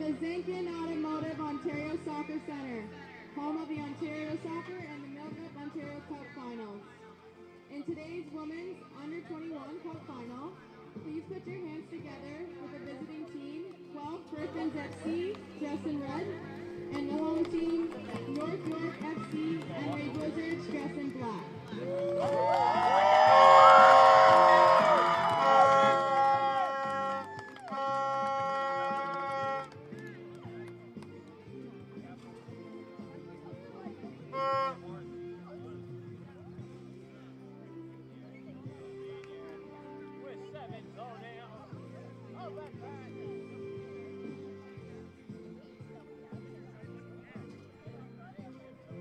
the Zinkin Automotive Ontario Soccer Centre, home of the Ontario Soccer and the MilkUP Ontario Cup Finals. In today's Women's Under-21 Cup Final, please put your hands together with the visiting team, GUELPH Gryphons FC, dressed in red, and the home team, North York FC, EMERY Blizzards, dressed in black.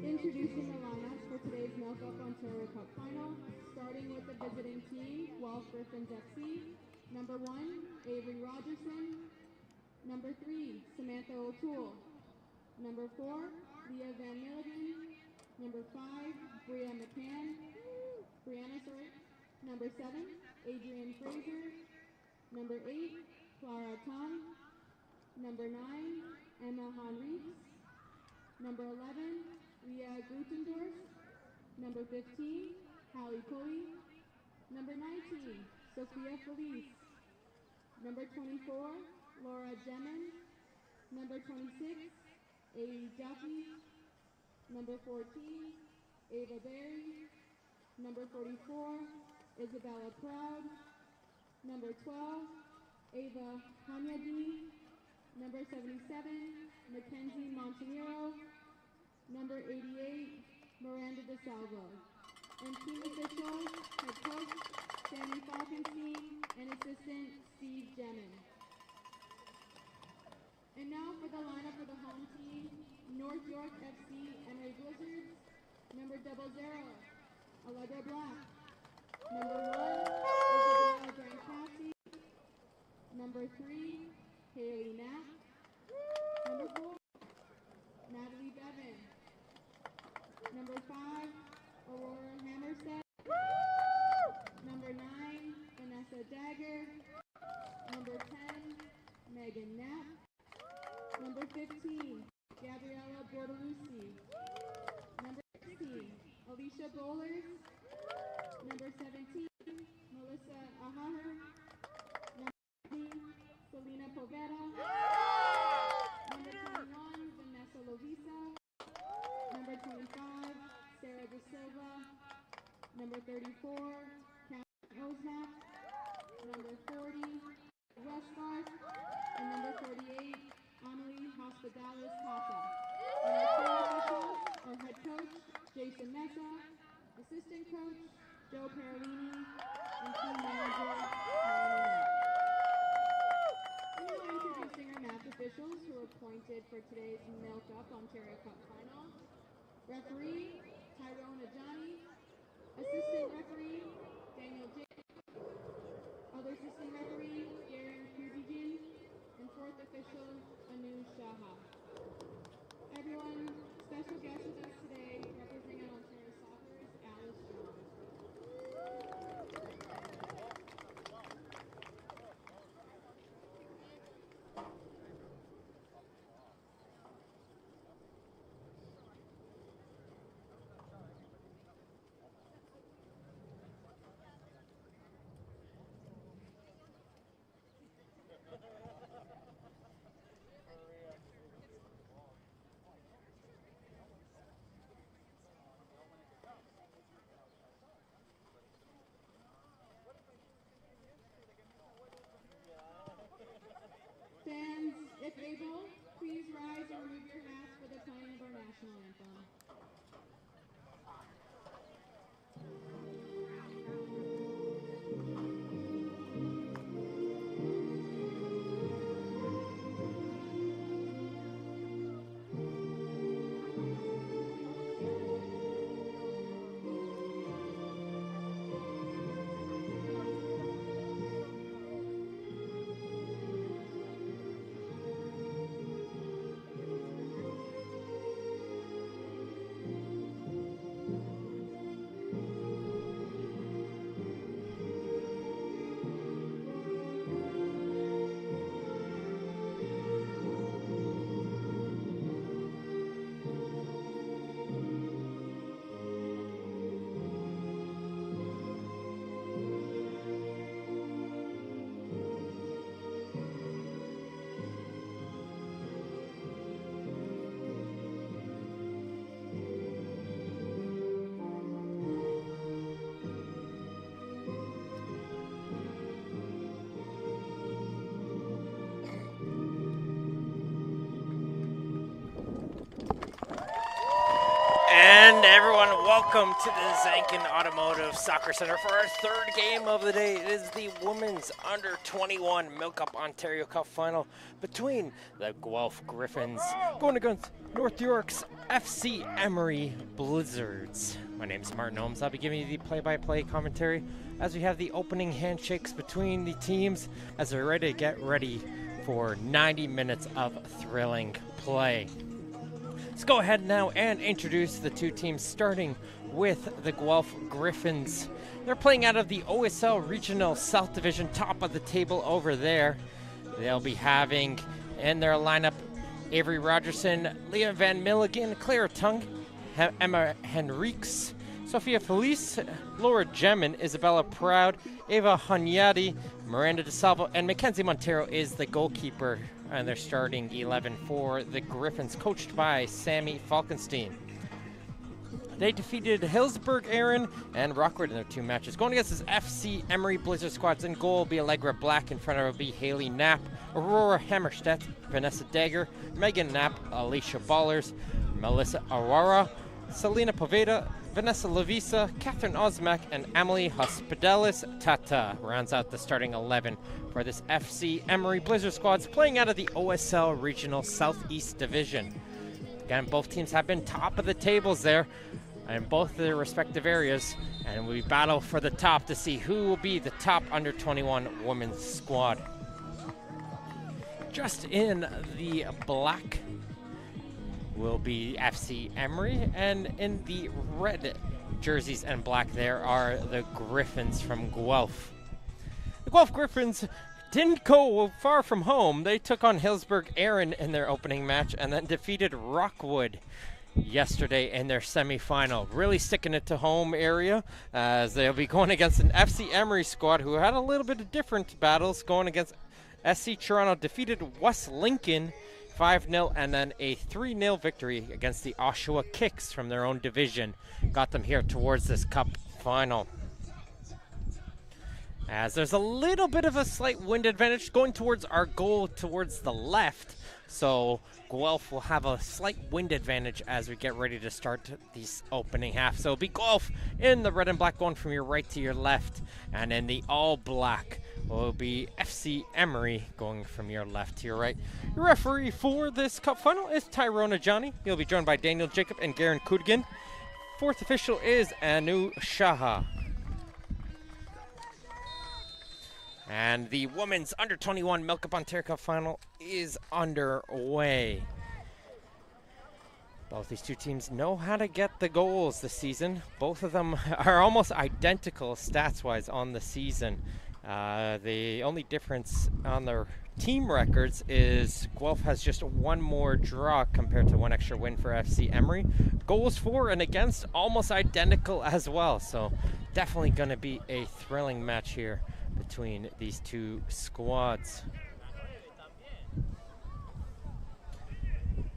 Introducing the lineups for today's MilkUP Ontario Cup Final, starting with the visiting team, GUELPH Gryphons FC. Number 1, Avery Rogerson. Number 3, Samantha O'Toole. Number 4, Leah Van Milligan. Number 5, Brianna, sorry. Number 7, Adrienne Fraser. Number 8, Clara Tong. Number 9, Emma Henriques. Number 11, Leah Grutendorf. Number 15, Hallie Pulley. Number 19, Sophia Felice. Number 24, Laura Jemin. Number 26, Amy Duffy. Number 14, Ava Berry. Number 44, Isabella Proud. Number 12, Ava Hanyadi. Number 77, Mackenzie Montanero. Number 88, Miranda DeSalvo. And team officials, head coach Sammy Falkenstein and assistant Steve Jemin. And now for the lineup for the home team, North York FC EMERY Blizzards. Number 00, Allegra Black. Number 1, Isabella Brancassi. Number 3, Haley Knapp. Number 4, Natalie Bevan. Number 5, Aurora Hammerstedt. Number 9, Vanessa Dagger. Number 10, Megan Knapp. Number 15, Gabriella Bortolucci. Number 16, Alicia Bowlers. Number 17, Melissa Ahaher. Number 18, Selena Poveda. Number 21, Vanessa Lovisa. Number 25, Sarah De Silva. Number 34, Catherine Osnap. Number 40, Westgarth. And number 48, Amelie Hospitalis Tata. And our team officials are head coach Jason Mesa, assistant coach Joe Parolini, and team manager Melanie. Now introducing our match officials who are appointed for today's MilkUP Ontario Cup Final. Referee, Tyrone Ajani. Assistant referee, Daniel J. Other assistant referee, Darren Kudijin. And fourth official, Anu Shaha. Everyone, special guest with us today, representing Ontario Soccer's Alice Jones. Fans, if able, please rise and remove your hats for the playing of our national anthem. And everyone, welcome to the Zankin Automotive Soccer Center for our third game of the day. It is the Women's Under-21 MilkUP Ontario Cup final between the Guelph Griffons going against North York's FC Emery Blizzards. My name is Martin Holmes. I'll be giving you the play-by-play commentary as we have the opening handshakes between the teams as they're ready to get ready for 90 minutes of thrilling play. Let's go ahead now and introduce the two teams, starting with the Guelph Griffons. They're playing out of the OSL Regional South Division, top of the table over there. They'll be having in their lineup Avery Rogerson, Leah Van Milligan, Claire Tung, Emma Henriques, Sophia Felice, Laura Gemin, Isabella Proud, Ava Hanyadi, Miranda DeSalvo, and Mackenzie Montero is the goalkeeper. And they're starting 11 for the Griffons, coached by Sammy Falkenstein. They defeated Hillsburg Aaron and Rockwood in their two matches. Going against this FC Emery Blizzard squads, in goal will be Allegra Black, in front of her will be Haley Knapp, Aurora Hammerstedt, Vanessa Dagger, Megan Knapp, Alicia Ballers, Melissa Aurora, Selena Poveda, Vanessa Lavisa, Catherine Osmak, and Emily Hospitalis Tata rounds out the starting 11 for this FC Emery Blizzard squads, playing out of the OSL Regional Southeast Division. Again, both teams have been top of the tables there in both of their respective areas, and we battle for the top to see who will be the top under-21 women's squad. Just in the black will be FC Emery, and in the red jerseys and black there are the Griffons from Guelph. The Guelph Griffons didn't go far from home. They took on Hillsburg Aaron in their opening match and then defeated Rockwood yesterday in their semifinal. Really sticking it to home area as they'll be going against an FC Emery squad who had a little bit of different battles, going against SC Toronto, defeated West Lincoln 5-0, and then a 3-0 victory against the Oshawa Kicks from their own division. Got them here towards this cup final. As there's a little bit of a slight wind advantage going towards our goal towards the left, so Guelph will have a slight wind advantage as we get ready to start these opening half. So it'll be Guelph in the red and black going from your right to your left, and in the all black will be FC Emery going from your left to your right. Your referee for this cup final is Tyrone Ajani. He'll be joined by Daniel Jacob and Garen Kudigan. Fourth official is Anu Shaha. And the women's under-21 MilkUP Ontario Cup final is underway. Both these two teams know how to get the goals this season. Both of them are almost identical stats-wise on the season. The only difference on their team records is Guelph has just one more draw compared to one extra win for FC Emery. Goals for and against almost identical as well. So definitely going to be a thrilling match here between these two squads.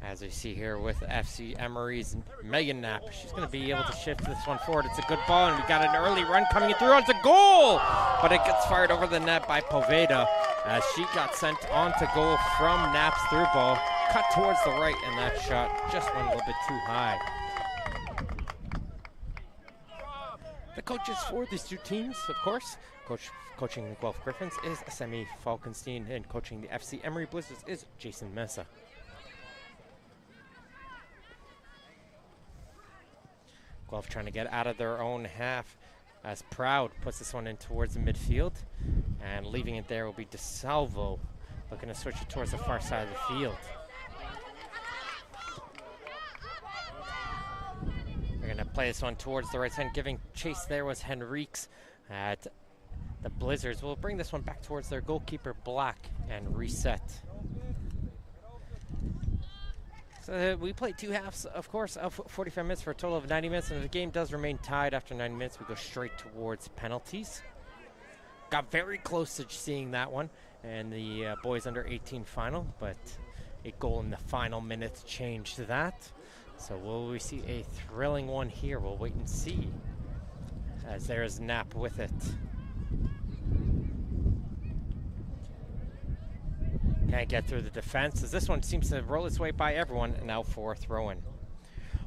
As we see here with FC Emery's Megan Knapp, she's going to be able to shift this one forward. It's a good ball, and we got an early run coming through. It's a goal, but it gets fired over the net by Poveda as she got sent on to goal from Knapp's through ball. Cut towards the right, and that shot just went a little bit too high. The coaches for these two teams, of course, coaching the Guelph Griffons is Sammy Falkenstein, and coaching the FC Emery Blizzards is Jason Mesa. Guelph trying to get out of their own half as Proud puts this one in towards the midfield, and leaving it there will be DeSalvo, looking to switch it towards the far side of the field. We're going to play this one towards the right side. Giving chase there was Henriques at the Blizzards. We'll bring this one back towards their goalkeeper Black and reset. So we played two halves, of course, of 45 minutes for a total of 90 minutes, and if the game does remain tied after 90 minutes, we go straight towards penalties. Got very close to seeing that one in the boys under 18 final, but a goal in the final minutes changed that. So will we see a thrilling one here? We'll wait and see, as there's Knapp with it. Can't get through the defense, as this one seems to roll its way by everyone, and now for a throw-in.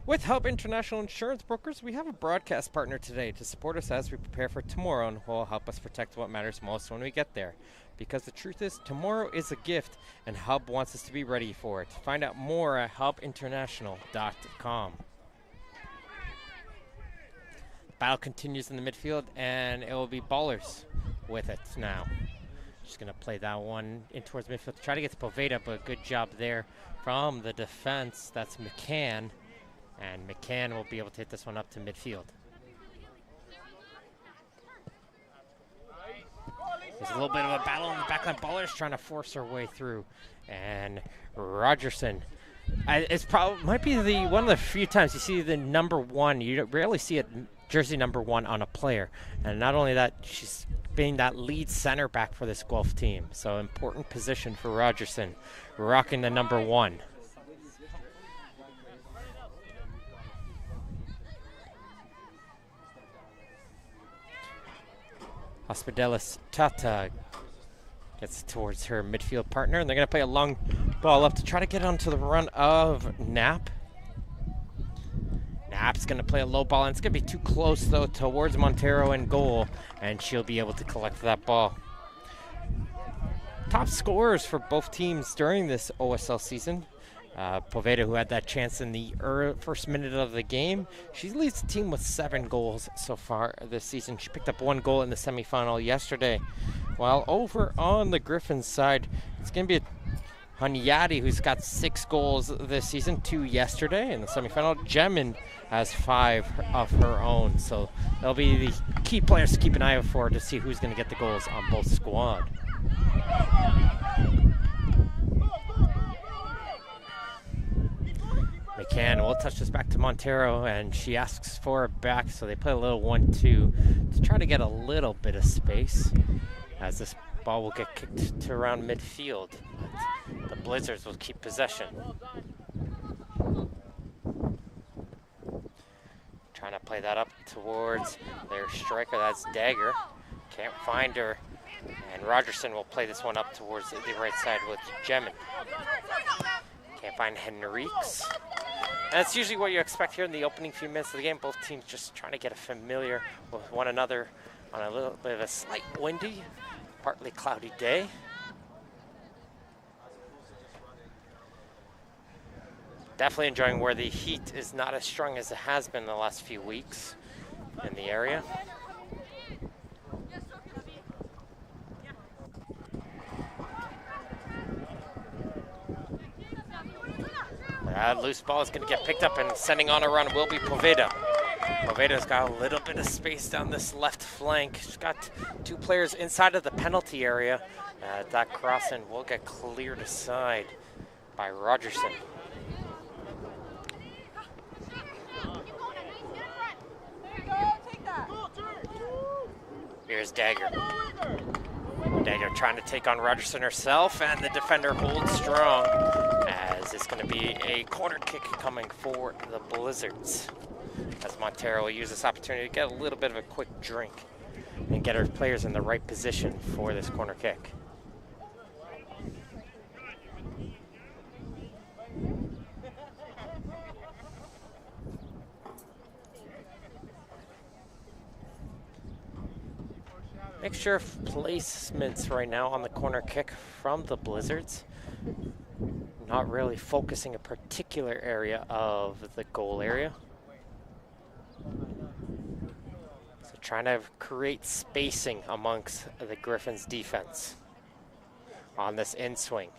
With Hub International Insurance Brokers, we have a broadcast partner today to support us as we prepare for tomorrow and who will help us protect what matters most when we get there. Because the truth is, tomorrow is a gift, and Hub wants us to be ready for it. Find out more at hubinternational.com. Battle continues in the midfield, and it will be Ballers with it now. Just going to play that one in towards midfield to try to get to Poveda, but good job there from the defense. That's McCann, and McCann will be able to hit this one up to midfield. There's a little bit of a battle on the backline. Ballers trying to force her way through, and Rogerson. It's probably might be the one of the few times you see the number 1. You rarely see a jersey number 1 on a player, and not only that, she's being that lead center back for this Guelph team. So important position for Rogerson, rocking the number 1. Hospidelis Tata gets towards her midfield partner, and they're going to play a long ball up to try to get onto the run of Knapp. Knapp's going to play a low ball, and it's going to be too close, though, towards Montero in goal, and she'll be able to collect that ball. Top scorers for both teams during this OSL season. Poveda, who had that chance in the first minute of the game, she leads the team with 7 goals so far this season. She picked up 1 goal in the semifinal yesterday. While over on the Griffins side, it's going to be Hanyadi, who's got 6 goals this season, 2 yesterday in the semifinal. Jemin has 5 of her own, so they'll be the key players to keep an eye out for to see who's going to get the goals on both squad. McCann will touch this back to Montero, and she asks for it back, so they play a little 1-2 to try to get a little bit of space as this ball will get kicked to around midfield. But the Blizzards will keep possession. Trying to play that up towards their striker, that's Dagger. Can't find her, and Rogerson will play this one up towards the right side with Jemin. Can't find Henriques. And that's usually what you expect here in the opening few minutes of the game. Both teams just trying to get familiar with one another on a little bit of a slight windy, partly cloudy day. Definitely enjoying where the heat is not as strong as it has been the last few weeks in the area. That loose ball is going to get picked up, and sending on a run will be Poveda. Poveda's got a little bit of space down this left flank. She's got 2 players inside of the penalty area. That crossing will get cleared aside by Rogerson. Here's Dagger. Dagger trying to take on Rogerson herself, and the defender holds strong as it's going to be a corner kick coming for the Blizzards. As Montero will use this opportunity to get a little bit of a quick drink and get her players in the right position for this corner kick. Mixture of placements right now on the corner kick from the Blizzards. Not really focusing a particular area of the goal area. So trying to create spacing amongst the Griffins' defense on this in-swing.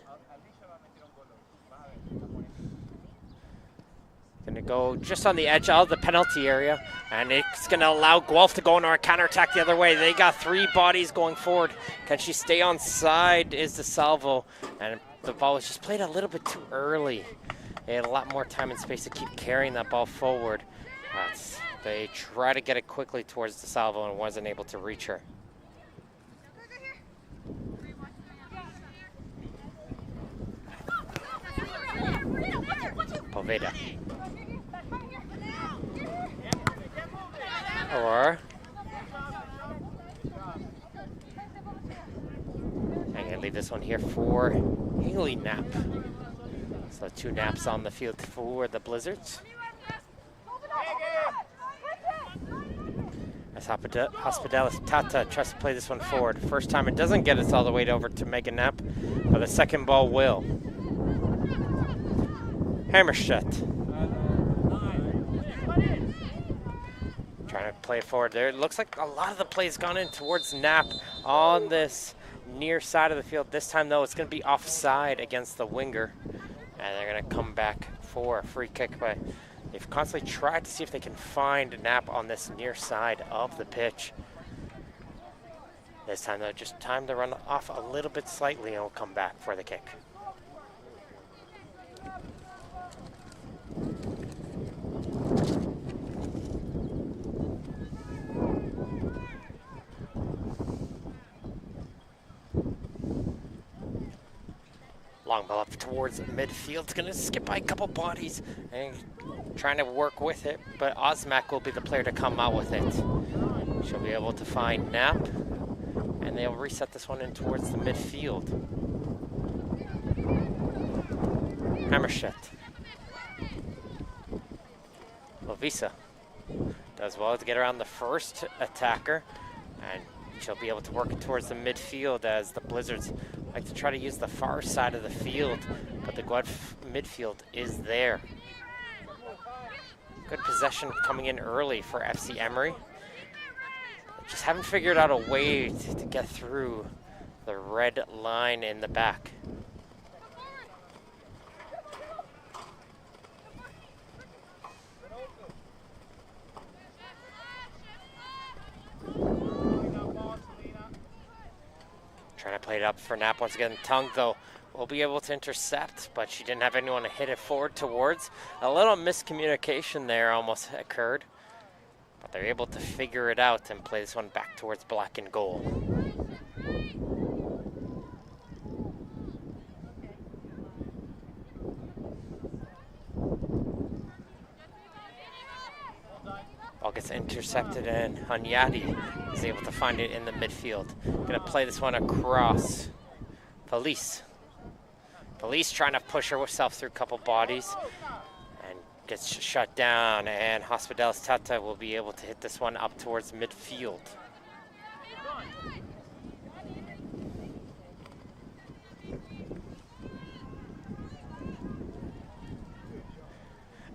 Going to go just on the edge of the penalty area, and it's going to allow Guelph to go on our counterattack the other way. They got 3 bodies going forward. Can she stay on side is the salvo, and the ball was just played a little bit too early. They had a lot more time and space to keep carrying that ball forward. They try to get it quickly towards the salvo and wasn't able to reach her. Poveda. Or I'm going to leave this one here for Haley Knapp. So 2 naps on the field for the Blizzards. As Hospitalis Tata tries to play this one forward. First time it doesn't get us all the way over to Megan Knapp, but the second ball will. Hammerstedt. Trying to play it forward there. It looks like a lot of the plays gone in towards Knapp on this near side of the field. This time, though, it's going to be offside against the winger. And they're going to come back for a free kick. But they've constantly tried to see if they can find Knapp on this near side of the pitch. This time, though, just time to run off a little bit slightly and we'll come back for the kick. Long ball up towards midfield. It's going to skip by a couple bodies and trying to work with it, but Osmak will be the player to come out with it. She'll be able to find Knapp, and they'll reset this one in towards the midfield. Hammerstedt. Lovisa does well to get around the first attacker, and she'll be able to work it towards the midfield as the Blizzards like to try to use the far side of the field, but the Guelph midfield is there. Good possession coming in early for FC Emery. Just haven't figured out a way to get through the red line in the back. Trying to play it up for Knapp once again. Tung, though, will be able to intercept, but she didn't have anyone to hit it forward towards. A little miscommunication there almost occurred, but they're able to figure it out and play this one back towards black and goal. Ball gets intercepted and Hunyadi is able to find it in the midfield. Gonna play this one across. Felice trying to push herself through a couple bodies and gets shut down, and Hospitalis Tata will be able to hit this one up towards midfield.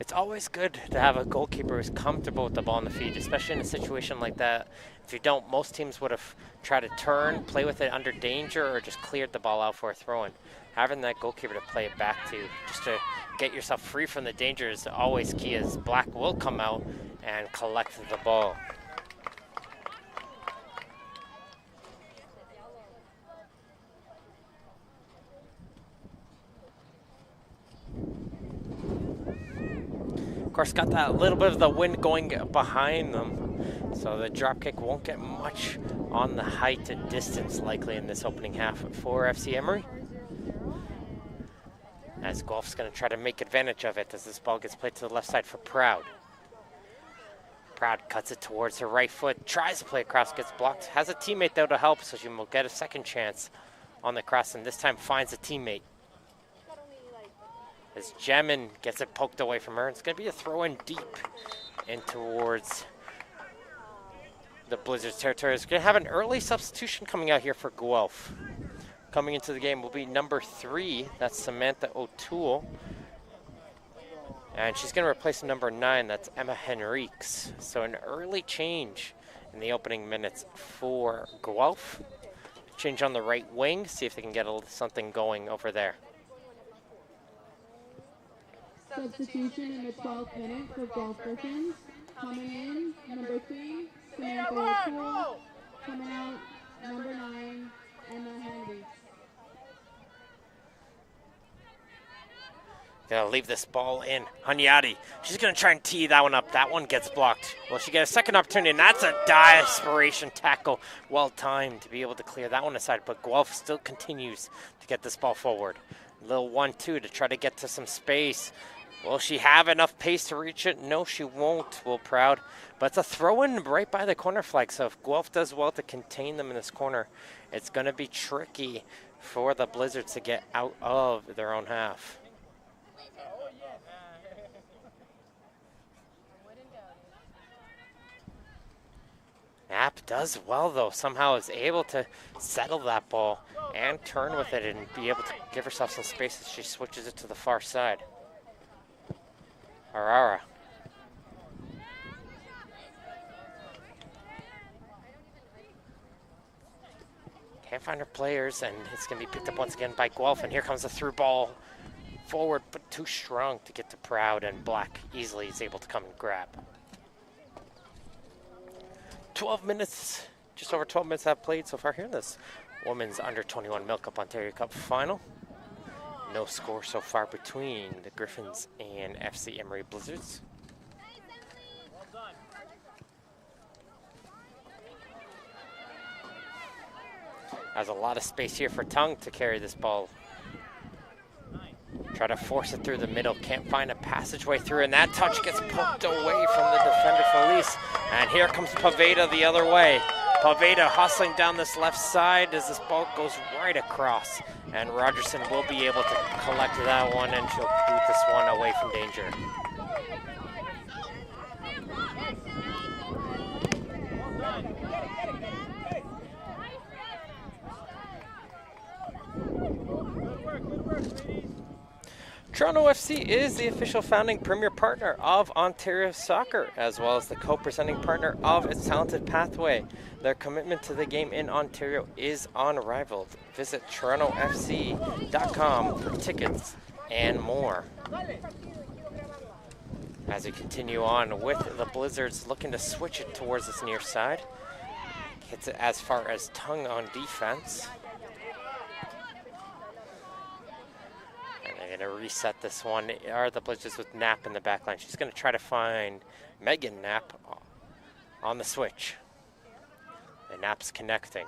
It's always good to have a goalkeeper who's comfortable with the ball in the feet, especially in a situation like that. If you don't, most teams would have tried to turn, play with it under danger, or just cleared the ball out for a throw-in. Having that goalkeeper to play it back to, just to get yourself free from the danger, is always key, as black will come out and collect the ball. Of course, got that little bit of the wind going behind them, so the drop kick won't get much on the height and distance likely in this opening half for FC Emery. As Guelph's going to try to make advantage of it as this ball gets played to the left side for Proud. Proud cuts it towards her right foot, tries to play across, gets blocked, has a teammate though to help, so she will get a second chance on the cross, and this time finds a teammate. As Jemin gets it poked away from her, it's going to be a throw-in deep in towards the Blizzards territory. It's going to have an early substitution coming out here for Guelph. Coming into the game will be number 3, that's Samantha O'Toole. And she's going to replace number 9, that's Emma Henriques. So an early change in the opening minutes for Guelph. Change on the right wing, see if they can get something going over there. Substitution in the 12th minute for Guelph Griffins. Coming in, number 3, Samantha O'Toole. Coming out, number 9, Emma Henriques. Gonna leave this ball in. Hunyadi, she's gonna try and tee that one up. That one gets blocked. Will she get a second opportunity? And that's a desperation tackle. Well timed to be able to clear that one aside, but Guelph still continues to get this ball forward. Little 1-2 to try to get to some space. Will she have enough pace to reach it? No, she won't, Will Proud. But it's a throw-in right by the corner flag, so if Guelph does well to contain them in this corner, it's going to be tricky for the Blizzards to get out of their own half. does well, though. Somehow is able to settle that ball and turn with it and be able to give herself some space as she switches it to the far side. Arara. Can't find her players, and it's going to be picked up once again by Guelph, and here comes the through ball. Forward, but too strong to get to Proud, and Black easily is able to come and grab. 12 minutes, just over 12 minutes have played so far here in this Women's Under-21 MilkUP Ontario Cup final. No score so far between the Gryphons and FC Emery Blizzards. Has a lot of space here for Tongue to carry this ball. Try to force it through the middle, can't find a passageway through, and that touch gets poked away from the defender Felice. And here comes Paveda the other way. Paveda hustling down this left side as this ball goes right across. And Rogerson will be able to collect that one, and she'll boot this one away from danger. Toronto FC is the official founding premier partner of Ontario Soccer, as well as the co-presenting partner of its Talented Pathway. Their commitment to the game in Ontario is unrivaled. Visit torontofc.com for tickets and more. As we continue on with the Blizzards looking to switch it towards this near side. Hits it as far as Tongue on defense. They're going to reset this one. Are the Blizzards with Knapp in the back line. She's going to try to find Megan Knapp on the switch. And Knapp's connecting.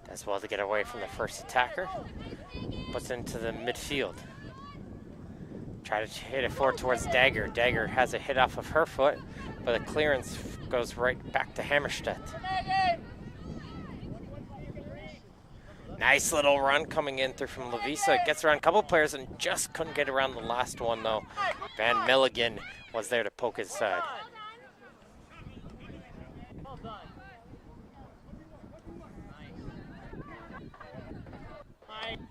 Does well to get away from the first attacker. Puts it into the midfield. Try to hit it forward towards Dagger. Dagger has a hit off of her foot, but the clearance goes right back to Hammerstedt. Nice little run coming in through from Lavisa. Gets around a couple players and just couldn't get around the last one, though. Van Milligan was there to poke his side.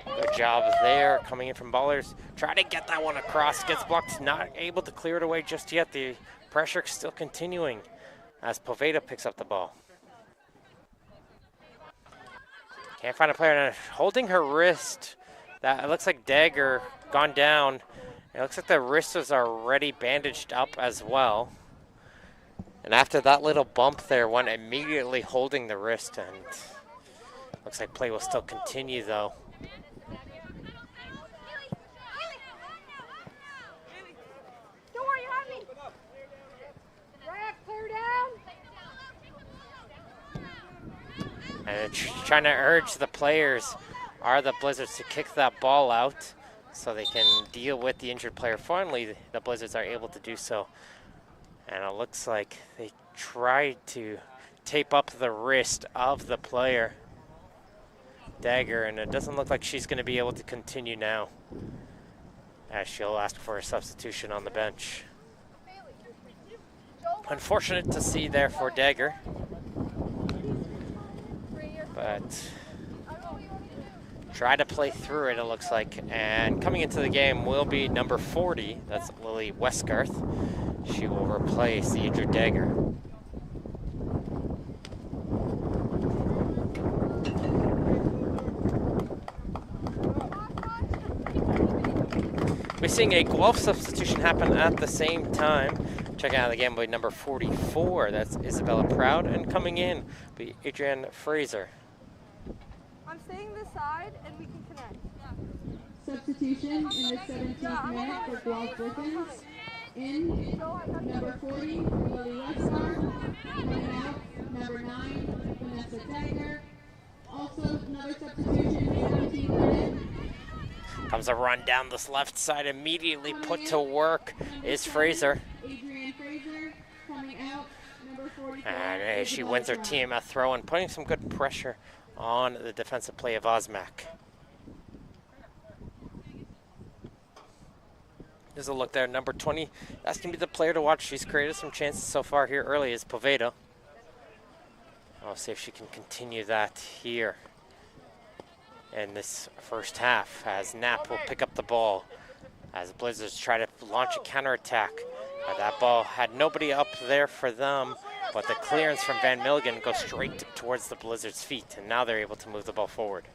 Good job there coming in from Ballers. Try to get that one across. Gets blocked. Not able to clear it away just yet. The pressure still continuing as Poveda picks up the ball. Can't find a player holding her wrist. That it looks like Dagger gone down. It looks like the wrist was already bandaged up as well. And after that little bump there, one immediately holding the wrist, and looks like play will still continue though. Don't worry, you have me. Clear down. And trying to urge the players, are the Blizzards, to kick that ball out so they can deal with the injured player. Finally, the Blizzards are able to do so. And it looks like they tried to tape up the wrist of the player, Dagger, and it doesn't look like she's going to be able to continue now, as she'll ask for a substitution on the bench. Unfortunate to see there for Dagger. But try to play through it, it looks like. And coming into the game will be number 40. That's Lily Westgarth. She will replace the injured Dagger. We're seeing a Guelph substitution happen at the same time. Checking out the game will be number 44. That's Isabella Proud. And coming in will be Adrienne Fraser. I'm staying this side and we can connect. Substitution in the 17th minute for Guelph Gryphons. In number 40, Lily Westgarth. Coming out, number 9, Vanessa Dagger. Also, another substitution in the 17th minute. Comes a run down this left side, immediately put to work is Fraser. Adrienne Fraser coming out, number 44. And she wins her team a throw and putting some good pressure on the defensive play of Osmac. There's a look there. Number 20, that's going to be the player to watch. She's created some chances so far here early is Poveda. I'll see if she can continue that here in this first half as Knapp will pick up the ball as the Blizzards try to launch a counterattack. That ball had nobody up there for them, but the clearance from Van Milligan goes straight towards the Blizzards' feet, and now they're able to move the ball forward.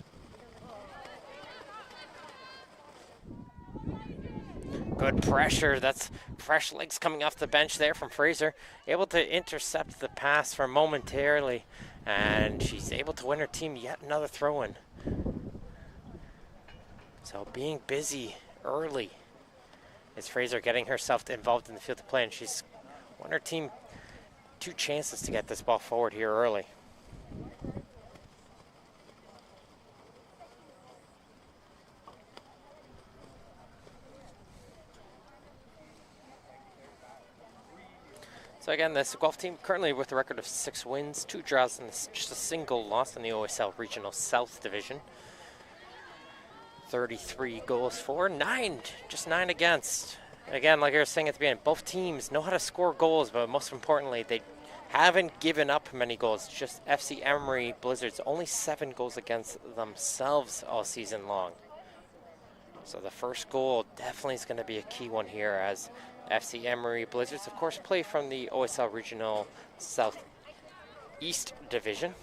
Good pressure. That's fresh legs coming off the bench there from Fraser. Able to intercept the pass for momentarily, and she's able to win her team yet another throw-in. So being busy early is Fraser getting herself involved in the field of play, and she's won her team 2 chances to get this ball forward here early. So again, this Guelph team currently with a record of 6 wins, 2 draws, and just a single loss in the OSL Regional South Division. 33 goals for, just 9 against. Again, like I was saying at the beginning, both teams know how to score goals, but most importantly, they haven't given up many goals. Just FC Emery Blizzards, only 7 goals against themselves all season long. So the first goal definitely is going to be a key one here as FC Emery Blizzards, of course, play from the OSL Regional Southeast Division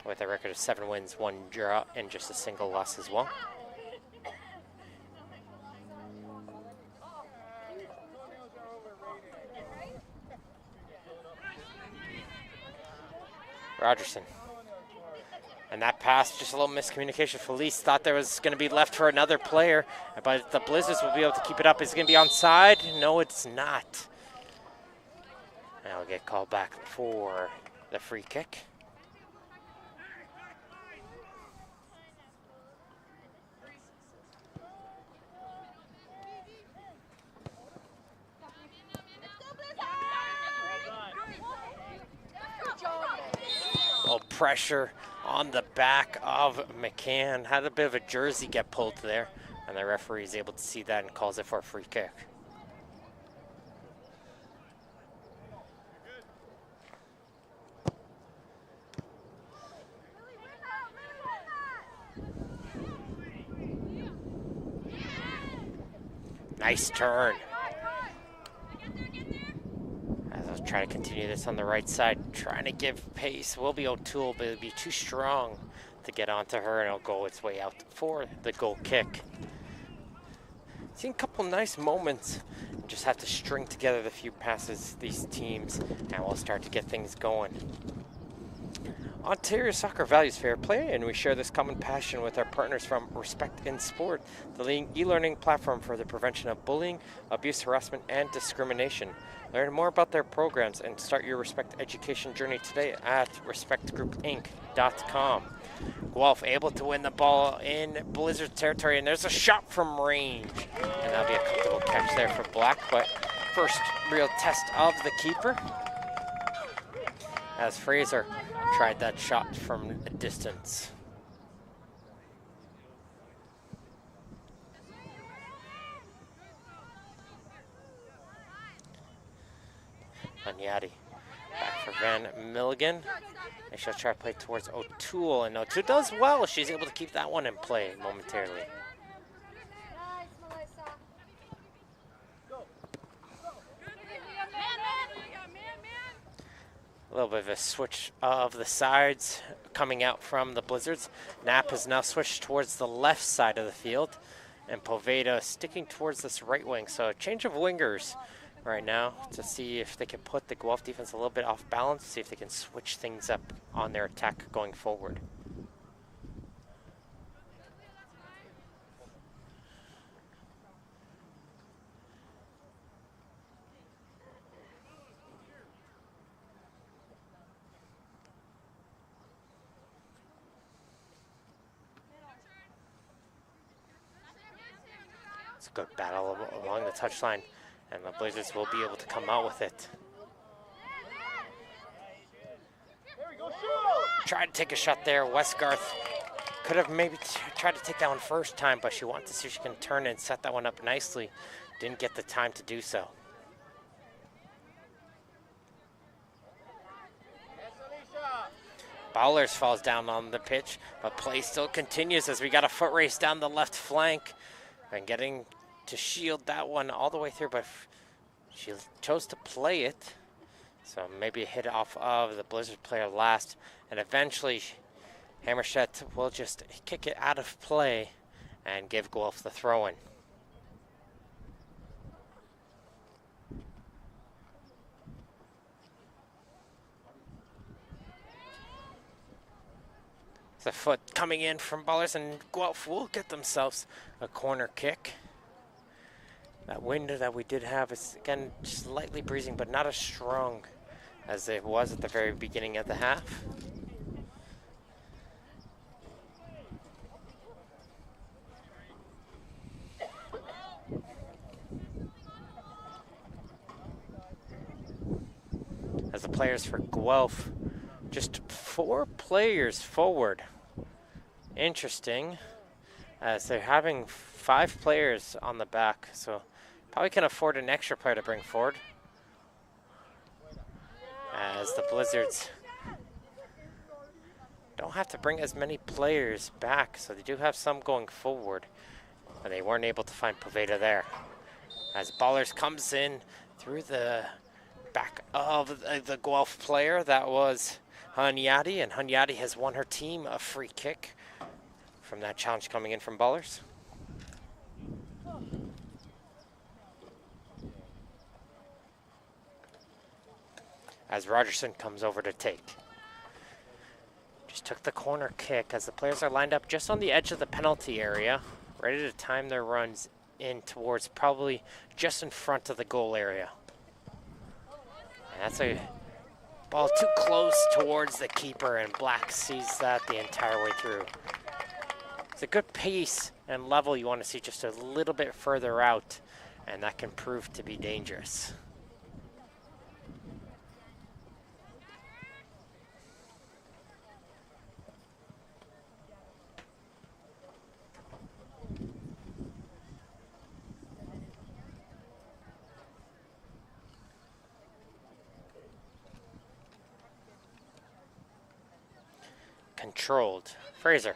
with a record of 7 wins, 1 draw, and just a single loss as well. Rogerson. And that pass, just a little miscommunication. Felice thought there was going to be left for another player, but the Blizzards will be able to keep it up. Is it going to be onside? No, it's not. And I'll get called back for the free kick. Pressure on the back of McCann. Had a bit of a jersey get pulled there, and the referee is able to see that and calls it for a free kick. Nice turn. Try to continue this on the right side, trying to give pace. Will be O'Toole, but it'll be too strong to get onto her, and it'll go its way out for the goal kick. Seen a couple nice moments. Just have to string together the few passes, these teams, and we'll start to get things going. Ontario Soccer values fair play, and we share this common passion with our partners from Respect in Sport, the leading e-learning platform for the prevention of bullying, abuse, harassment, and discrimination. Learn more about their programs and start your Respect education journey today at respectgroupinc.com. Guelph able to win the ball in Blizzard territory, and there's a shot from range. And that'll be a comfortable catch there for Black, but first real test of the keeper as Fraser tried that shot from a distance. Anyati back for Van Milligan. And she'll try to play towards O'Toole, and O'Toole does well. She's able to keep that one in play momentarily. A little bit of a switch of the sides coming out from the Blizzards. Knapp has now switched towards the left side of the field, and Poveda sticking towards this right wing. So a change of wingers right now to see if they can put the Guelph defense a little bit off balance, see if they can switch things up on their attack going forward. It's a good battle along the touchline, and the Blazers will be able to come out with it. Tried to take a shot there. Westgarth could have maybe tried to take that one first time, but she wanted to see if she can turn and set that one up nicely. didn't get the time to do so. Ballers falls down on the pitch, but play still continues as we got a foot race down the left flank. And getting to shield that one all the way through, but she chose to play it. So maybe a hit off of the Blizzard player last. And eventually, Hammerstedt will just kick it out of play and give Guelph the throw-in. The foot coming in from Ballers, and Guelph will get themselves a corner kick. That wind that we did have is, again, slightly breezing, but not as strong as it was at the very beginning of the half. As the players for Guelph, just 4 players forward. Interesting, as they're having 5 players on the back, so probably can afford an extra player to bring forward. As the Blizzards don't have to bring as many players back, so they do have some going forward, but they weren't able to find Poveda there. As Ballers comes in through the back of the Guelph player, that was Hunyadi, and Hunyadi has won her team a free kick from that challenge coming in from Ballers. As Rogerson comes over to take. Just took the corner kick as the players are lined up just on the edge of the penalty area, ready to time their runs in towards probably just in front of the goal area. And that's a ball too close towards the keeper, and Black sees that the entire way through. It's a good pace and level you want to see just a little bit further out, and that can prove to be dangerous. Controlled. Fraser.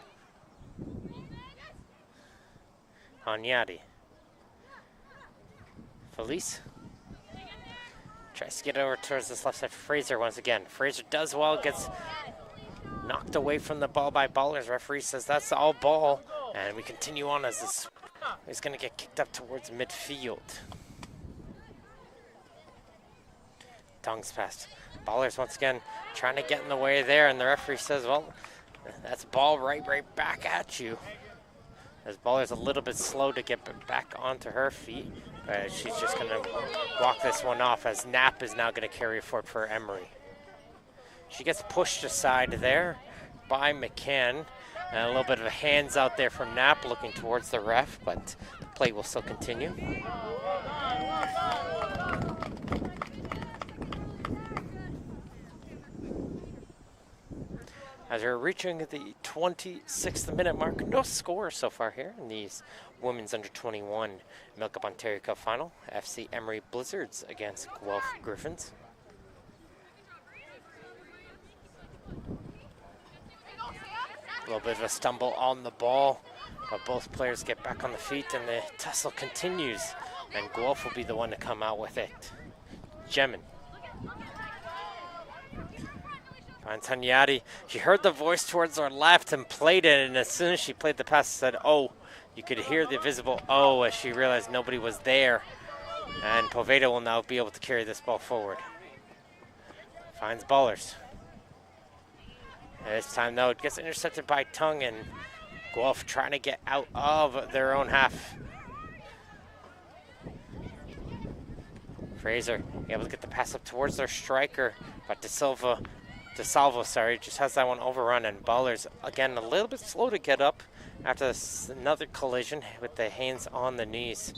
Hunyadi. Felice. Tries to get over towards this left side. Fraser once again. Fraser does well, gets knocked away from the ball by Ballers. Referee says that's all ball, and we continue on as this is going to get kicked up towards midfield. Tongues past. Ballers once again trying to get in the way there, and the referee says, well, that's ball right back at you. As Baller's a little bit slow to get back onto her feet, but she's just going to walk this one off, as Knapp is now going to carry it forward for Emery. She gets pushed aside there by McCann, and a little bit of a hands out there from Knapp looking towards the ref, but the play will still continue. As we're reaching the 26th minute mark, no score so far here in these women's under 21 MilkUP Ontario Cup final. FC Emery Blizzards against Guelph Griffins. A little bit of a stumble on the ball, but both players get back on the feet, and the tussle continues, and Guelph will be the one to come out with it. Jemin. Finds Hunyadi. She heard the voice towards her left and played it, and as soon as she played the pass, said, oh, you could hear the visible oh as she realized nobody was there. And Poveda will now be able to carry this ball forward. Finds Ballers. And this time, though, it gets intercepted by Tongue, and Guelph trying to get out of their own half. Fraser able to get the pass up towards their striker, but DeSalvo, just has that one overrun, and Ballers, again, a little bit slow to get up after this, another collision with the hands on the knees.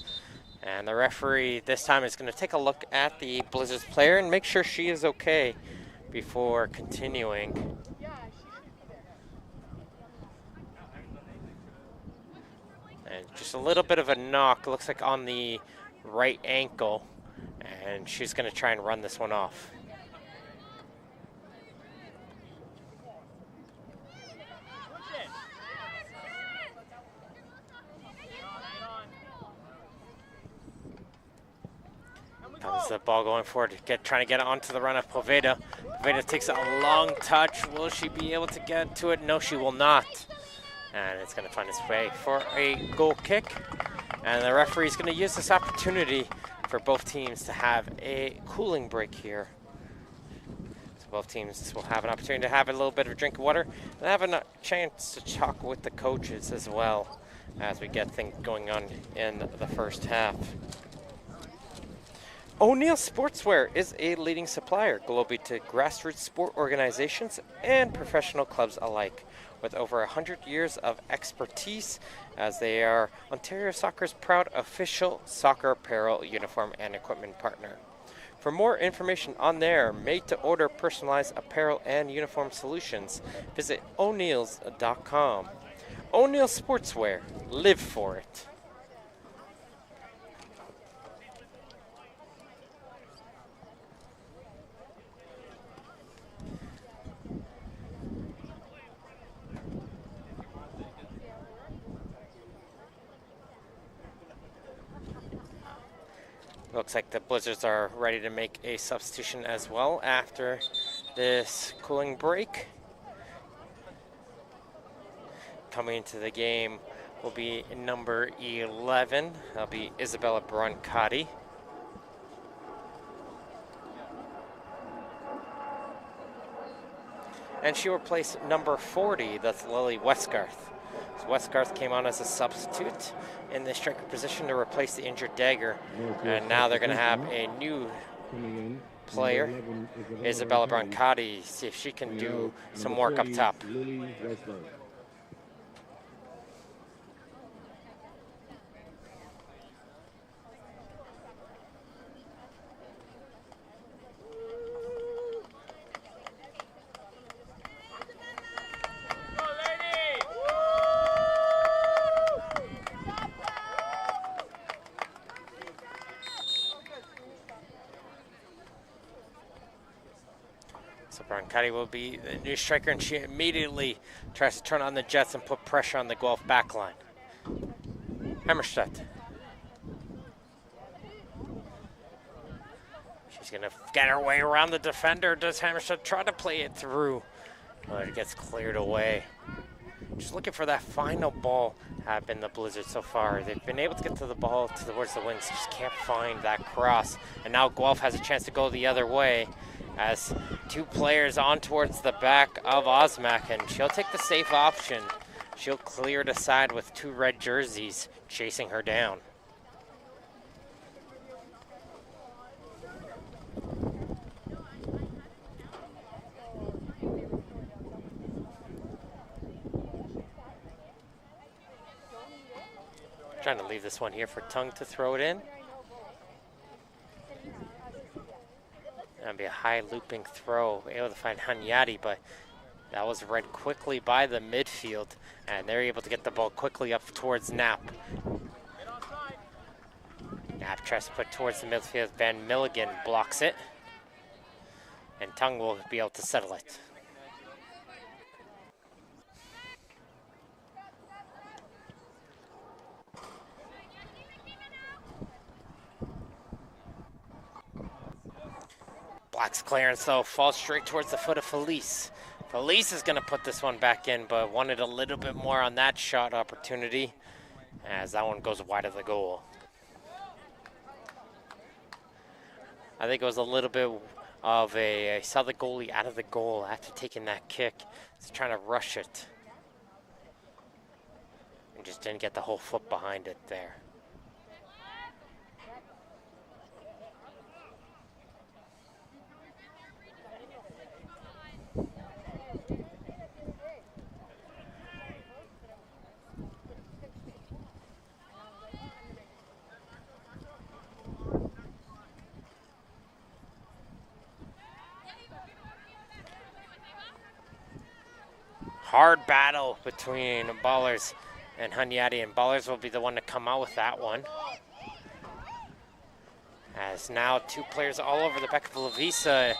And the referee this time is going to take a look at the Blizzards player and make sure she is okay before continuing. And just a little bit of a knock, looks like on the right ankle, and she's going to try and run this one off. Comes the ball going forward, trying to get it onto the run of Poveda. Poveda takes a long touch. Will she be able to get to it? No, she will not. And it's going to find its way for a goal kick. And the referee is going to use this opportunity for both teams to have a cooling break here. So both teams will have an opportunity to have a little bit of a drink of water and have a chance to talk with the coaches as well as we get things going on in the first half. O'Neill Sportswear is a leading supplier globally to grassroots sport organizations and professional clubs alike, with over 100 years of expertise, as they are Ontario Soccer's proud official soccer apparel, uniform, and equipment partner. For more information on their made-to-order personalized apparel and uniform solutions, visit o'neills.com. O'Neill Sportswear, live for it. Looks like the Blizzards are ready to make a substitution as well after this cooling break. Coming into the game will be number 11. That'll be Isabella Brancati. And she replaced number 40, that's Lily Westgarth. So Westgarth came on as a substitute in the striker position to replace the injured Dagger. And now they're going to have a new player, Isabella Brancati, see if she can do some work up top. Brancati will be the new striker, and she immediately tries to turn on the Jets and put pressure on the Guelph backline. Hammerstedt. She's going to get her way around the defender. Does Hammerstedt try to play it through? But it gets cleared away. Just looking for that final ball have been the Blizzards so far. They've been able to get to the ball towards the wings, just can't find that cross. And now Guelph has a chance to go the other way, as two players on towards the back of Osmak, and she'll take the safe option. She'll clear it aside with two red jerseys chasing her down. Trying to leave this one here for Tung to throw it in. That'd be a high looping throw, able to find Hanyadi, but that was read quickly by the midfield, and they're able to get the ball quickly up towards Knapp. Knapp tries to put towards the midfield. Van Milligan blocks it, and Tung will be able to settle it. Black's clearance, though, falls straight towards the foot of Felice. Felice is going to put this one back in, but wanted a little bit more on that shot opportunity, as that one goes wide of the goal. I think it was a little bit of I saw the goalie out of the goal after taking that kick. He's trying to rush it. And just didn't get the whole foot behind it there. Hard battle between Ballers and Hunyadi, and Ballers will be the one to come out with that one. As now 2 players all over the back of Lavisa,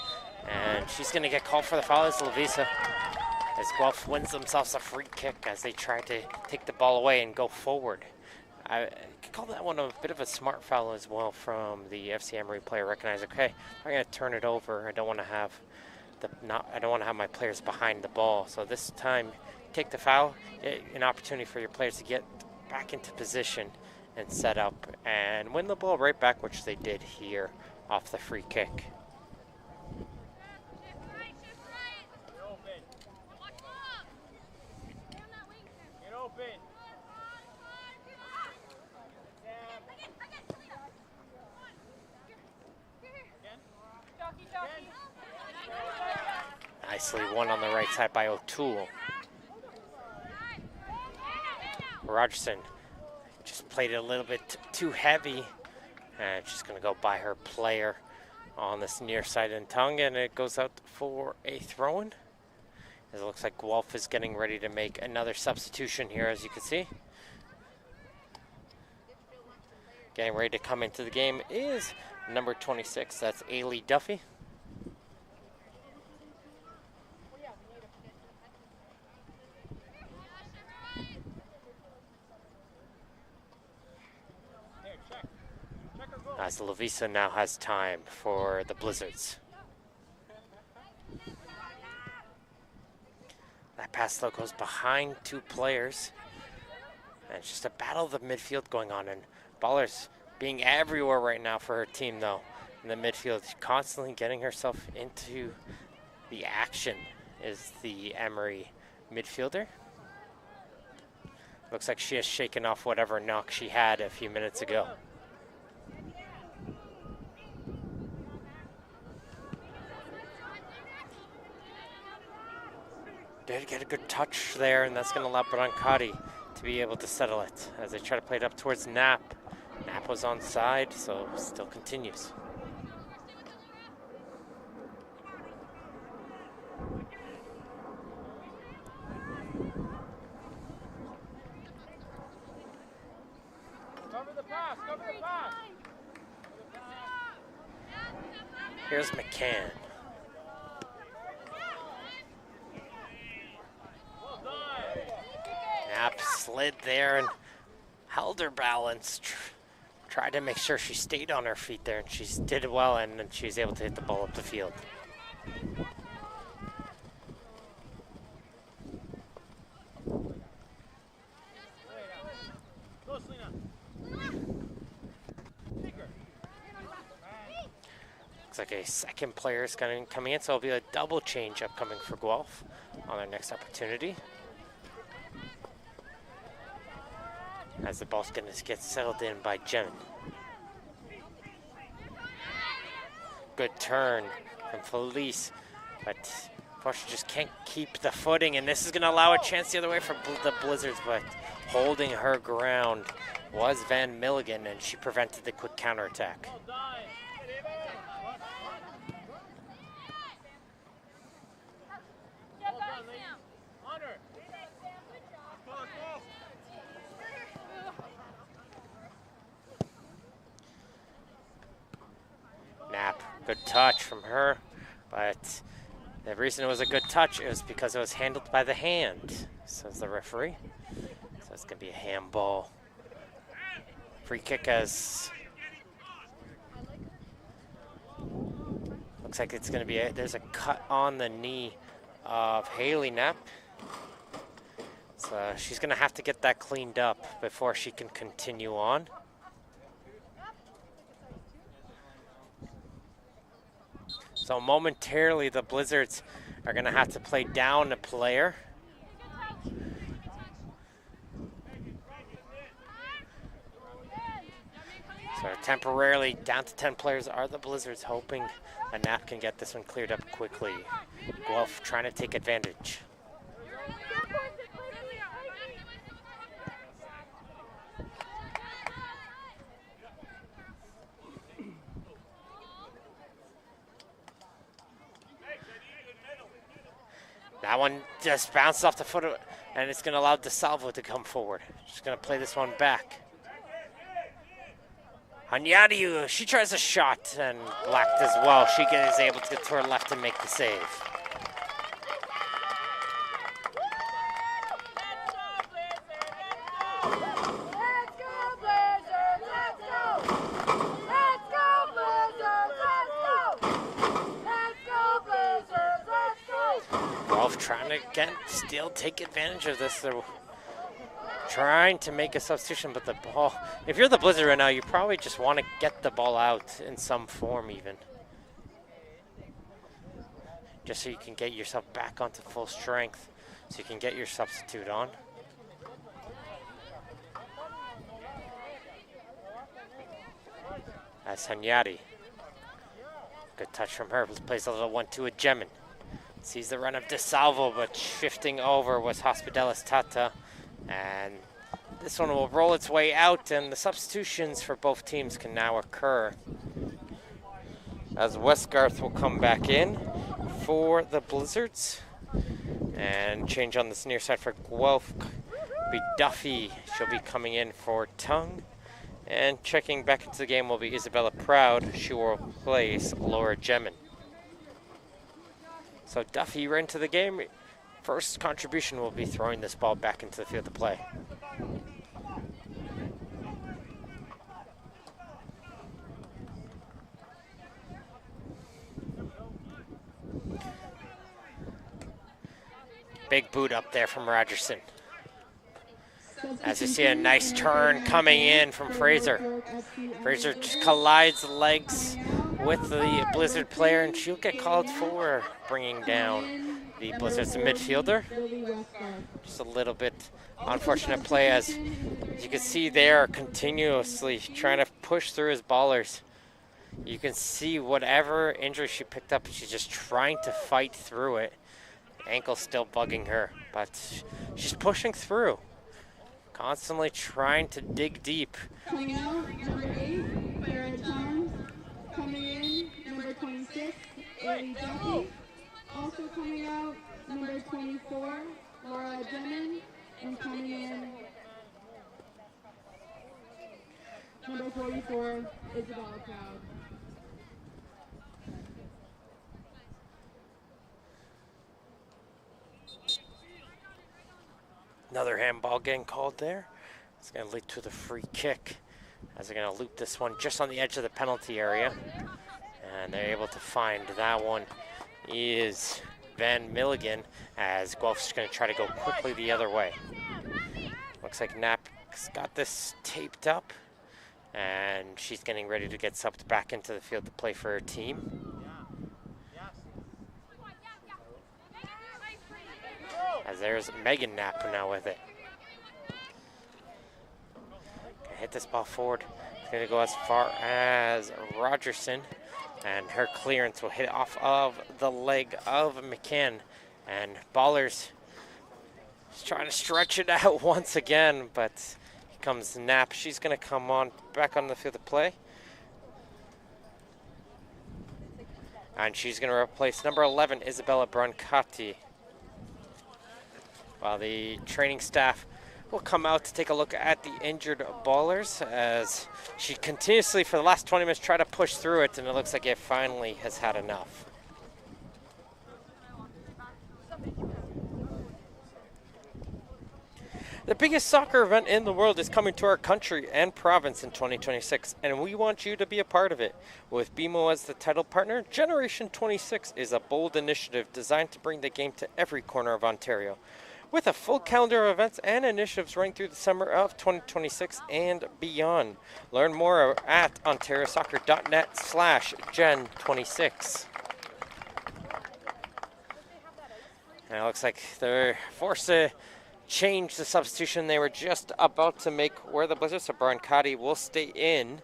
and she's going to get called for the foul as Lavisa. As Guelph wins themselves a free kick as they try to take the ball away and go forward. I could call that one a bit of a smart foul as well from the FC Emery player. Recognize, okay, I'm going to turn it over. I don't want to have my players behind the ball. So this time, take the foul, an opportunity for your players to get back into position and set up and win the ball right back, which they did here off the free kick. Nicely won on the right side by O'Toole. Rogerson just played it a little bit too heavy, and she's going to go by her player on this near side and tongue, and it goes out for a throw-in. It looks like Guelph is getting ready to make another substitution here, as you can see. Getting ready to come into the game is number 26, that's Ailey Duffy. As Lavisa now has time for the Blizzards. That pass though goes behind 2 players. And it's just a battle of the midfield going on, and Baller's being everywhere right now for her team though. In the midfield, constantly getting herself into the action is the Emery midfielder. Looks like she has shaken off whatever knock she had a few minutes ago. Did get a good touch there, and that's going to allow Brancati to be able to settle it as they try to play it up towards Knapp. Knapp was on side, so still continues. Cover the pass, cover the pass. Here's McCann. Knapp slid there and held her balance. Tried to make sure she stayed on her feet there, and she did well, and then she was able to hit the ball up the field. Looks like a second player is coming in, so it'll be a double change upcoming for Guelph on their next opportunity. As the ball's going to get settled in by Jen. Good turn from Felice, but unfortunately just can't keep the footing, and this is going to allow a chance the other way for the Blizzards, but holding her ground was Van Milligan, and she prevented the quick counterattack. Knapp, good touch from her, but the reason it was a good touch is because it was handled by the hand, says the referee. So it's going to be a handball. Free kick as looks like it's going to be there's a cut on the knee of Haley Knapp. So she's going to have to get that cleaned up before she can continue on. So momentarily, the Blizzards are going to have to play down a player. So temporarily down to 10 players are the Blizzards, hoping a Knapp can get this one cleared up quickly. Guelph trying to take advantage. That one just bounced off the foot, and it's going to allow DeSalvo to come forward. She's going to play this one back. Hanyadiu, she tries a shot and blacked as well. She is able to get to her left and make the save. Guelph trying to, again, still take advantage of this. They're trying to make a substitution, but the ball, if you're the Blizzard right now, you probably just want to get the ball out in some form even. Just so you can get yourself back onto full strength, so you can get your substitute on. That's Hanyadi. Good touch from her. Plays a little 1-2 with Gemin. Sees the run of DeSalvo, but shifting over was Hospitalis Tata. And this one will roll its way out, and the substitutions for both teams can now occur. As Westgarth will come back in for the Blizzards. And change on this near side for Guelph will be Duffy. She'll be coming in for Tongue. And checking back into the game will be Isabella Proud. She will replace Laura Gemin. So Duffy right into the game. First contribution will be throwing this ball back into the field of play. Big boot up there from Rogerson. As you see a nice turn coming in from Fraser. Fraser just collides legs with the Blizzard player, and she'll get called for bringing down the Blizzard's midfielder. Just a little bit unfortunate play, as you can see they are continuously trying to push through his ballers. You can see whatever injury she picked up, she's just trying to fight through it. Ankle's still bugging her, but she's pushing through. Constantly trying to dig deep. Coming out, number 8, Sarah Thomas. Coming in, number 26, Ailey Duffy. Also coming out, number 24, Laura Gemin. And coming in, number 44, Isabella Proud. Another handball getting called there. It's going to lead to the free kick, as they're going to loop this one just on the edge of the penalty area. And they're able to find that one is Van Milligan, as Guelph's going to try to go quickly the other way. Looks like Knapp's got this taped up, and she's getting ready to get subbed back into the field to play for her team. As there's Megan Knapp now with it. Gonna hit this ball forward. It's gonna go as far as Rogerson, and her clearance will hit off of the leg of McCann. And Ballers is trying to stretch it out once again, but here comes Knapp. She's gonna come on back on the field of play. And she's gonna replace number 11, Isabella Brancati. While the training staff will come out to take a look at the injured Ballers, as she continuously for the last 20 minutes tried to push through it, and it looks like it finally has had enough. The biggest soccer event in the world is coming to our country and province in 2026, and we want you to be a part of it. With BMO as the title partner, Generation 26 is a bold initiative designed to bring the game to every corner of Ontario. With a full calendar of events and initiatives running through the summer of 2026 and beyond. Learn more at ontariosoccer.net/gen26. And it looks like they're forced to change the substitution they were just about to make where the Blizzards. So Brancati will stay in,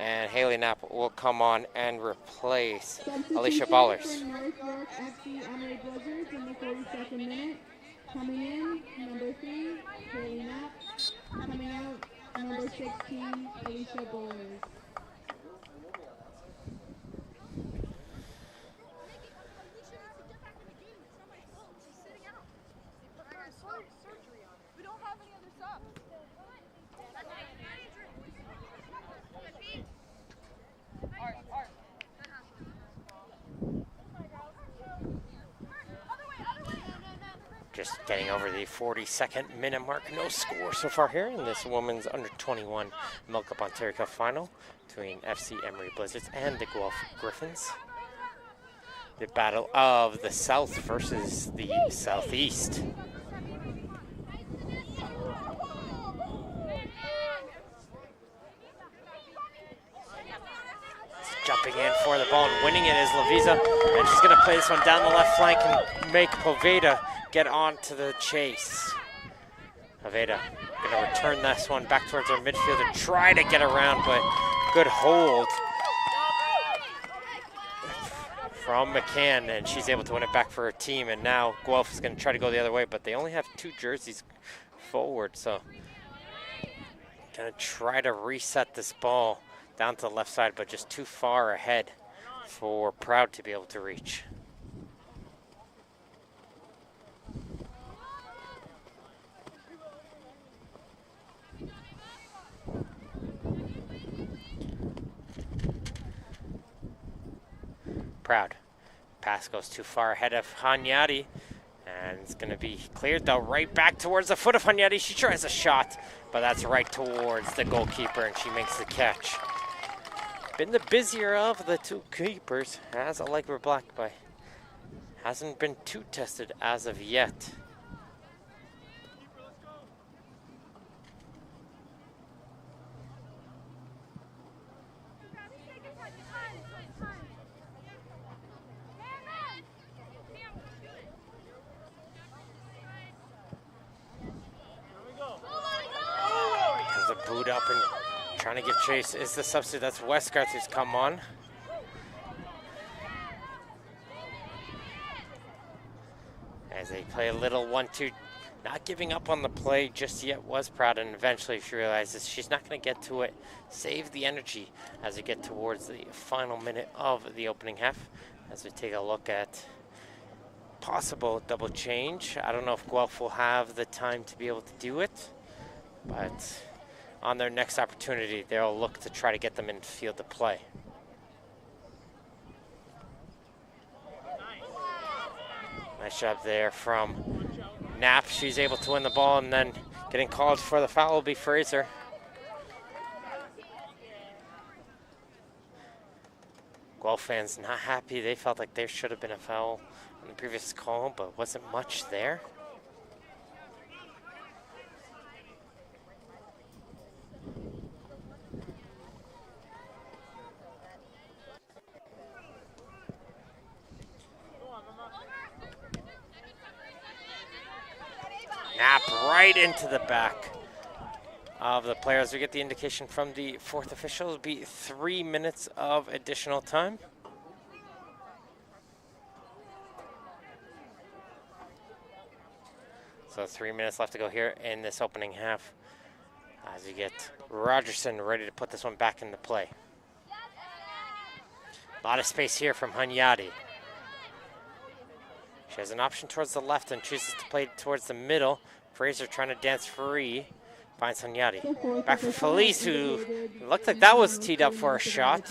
and Haley Knapp will come on and replace Alicia Ballers. For North York FC EMERY Blizzards in the 42nd minute. Coming in, number 3, Haley Knapp. Coming out, number 16, Alicia Bowlers. We don't have any other subs. Just getting over the 42nd minute mark. No score so far here in this women's under 21 MilkUP Ontario Cup final between FC Emery Blizzards and the Guelph Griffons. The battle of the South versus the Southeast. Jumping in for the ball and winning it is Lavisa, and she's going to play this one down the left flank and make Poveda get on to the chase. Poveda going to return this one back towards our midfielder, try to get around, but good hold from McCann, and she's able to win it back for her team. And now Guelph is going to try to go the other way, but they only have 2 jerseys forward, so going to try to reset this ball down to the left side, but just too far ahead for Proud to be able to reach. Proud. Pass goes too far ahead of Hanyadi, and it's going to be cleared though right back towards the foot of Hanyadi. She tries a shot, but that's right towards the goalkeeper, and she makes the catch. Been the busier of the 2 keepers, has a Allegra Black, but hasn't been too tested as of yet. There's a boot up and trying to give chase is the substitute. That's Westgarth who's come on. As they play a little 1-2, not giving up on the play just yet was Proud, and eventually she realizes she's not going to get to it. Save the energy as we get towards the final minute of the opening half. As we take a look at possible double change. I don't know if Guelph will have the time to be able to do it, but on their next opportunity, they'll look to try to get them in field to play. Nice job there from Knapp. She's able to win the ball, and then getting called for the foul will be Fraser. Guelph fans not happy. They felt like there should have been a foul in the previous call, but wasn't much there. Knapp right into the back of the players. We get the indication from the 4th official. It'll be 3 minutes of additional time. So 3 minutes left to go here in this opening half as you get Rogerson ready to put this one back into play. A lot of space here from Hanyadi. She has an option towards the left and chooses to play towards the middle. Fraser trying to dance free. Finds Hanyadi. Back for Felice, who looked like that was teed up for a shot.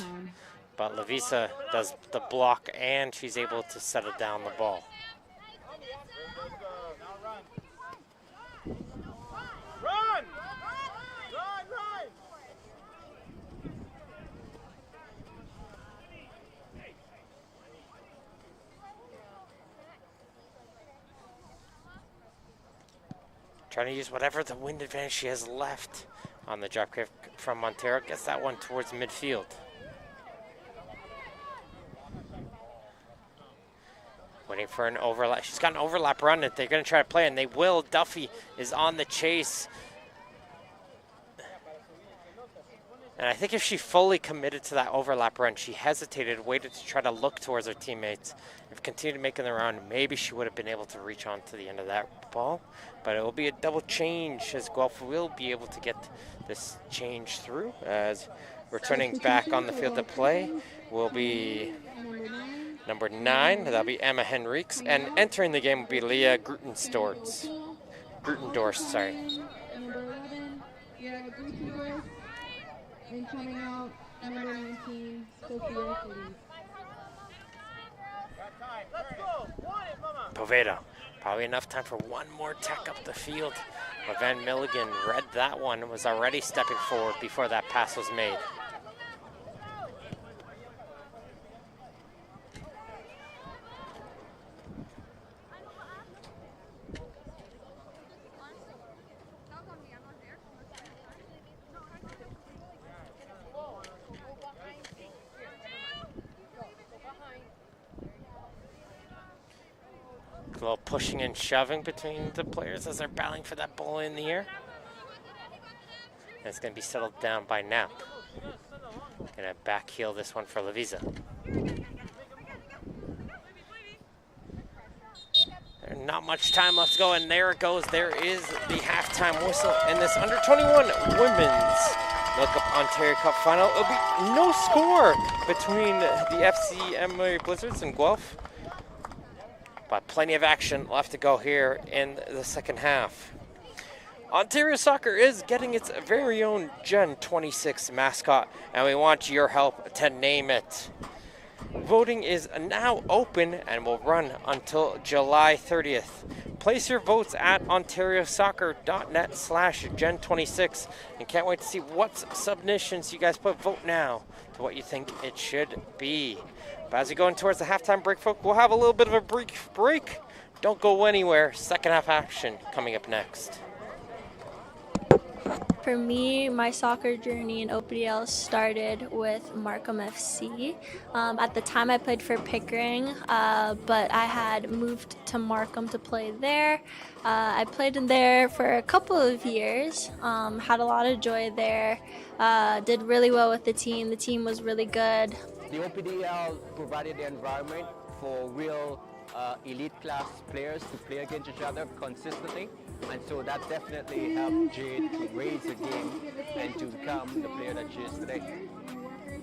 But Lavisa does the block, and she's able to settle down the ball. Run! Trying to use whatever the wind advantage she has left on the drop kick from Montero. Gets that one towards midfield. Waiting for an overlap. She's got an overlap run that they're going to try to play, and they will. Duffy is on the chase. And I think if she fully committed to that overlap run, she hesitated, waited to try to look towards her teammates. If continued making the round, maybe she would have been able to reach on to the end of that ball. But it will be a double change, as Guelph will be able to get this change through. As returning back on the field to play will be number 9. That'll be Emma Henriques. And entering the game will be Leah Grutendorst. Sorry. Number 11, yeah, Grutendorst. And coming out, number 19, Sophia Felice. Poveda Probably enough time for one more tech up the field. But Van Milligan read that one and was already stepping forward before that pass was made. A little pushing and shoving between the players as they're battling for that ball in the air. And it's going to be settled down by Knapp. Going to back heel this one for Lavisa. There's not much time left to go, and there it goes. There is the halftime whistle in this under-21 women's MilkUP Ontario Cup final. It'll be no score between the FC Emery Blizzards and Guelph. But plenty of action left to go here in the second half. Ontario Soccer is getting its very own Gen 26 mascot, and we want your help to name it. Voting is now open and will run until July 30th. Place your votes at ontariosoccer.net/Gen26, and can't wait to see what submissions you guys put. Vote now to what you think it should be. But as we go in towards the halftime break, folks, we'll have a little bit of a brief break. Don't go anywhere. Second half action coming up next. For me, my soccer journey in OPDL started with Markham FC. At the time, I played for Pickering, but I had moved to Markham to play there. I played in there for a couple of years, had a lot of joy there, did really well with the team. The team was really good. The OPDL provided the environment for real elite class players to play against each other consistently, and so that definitely helped Jade to raise her game and to become the player that she is today.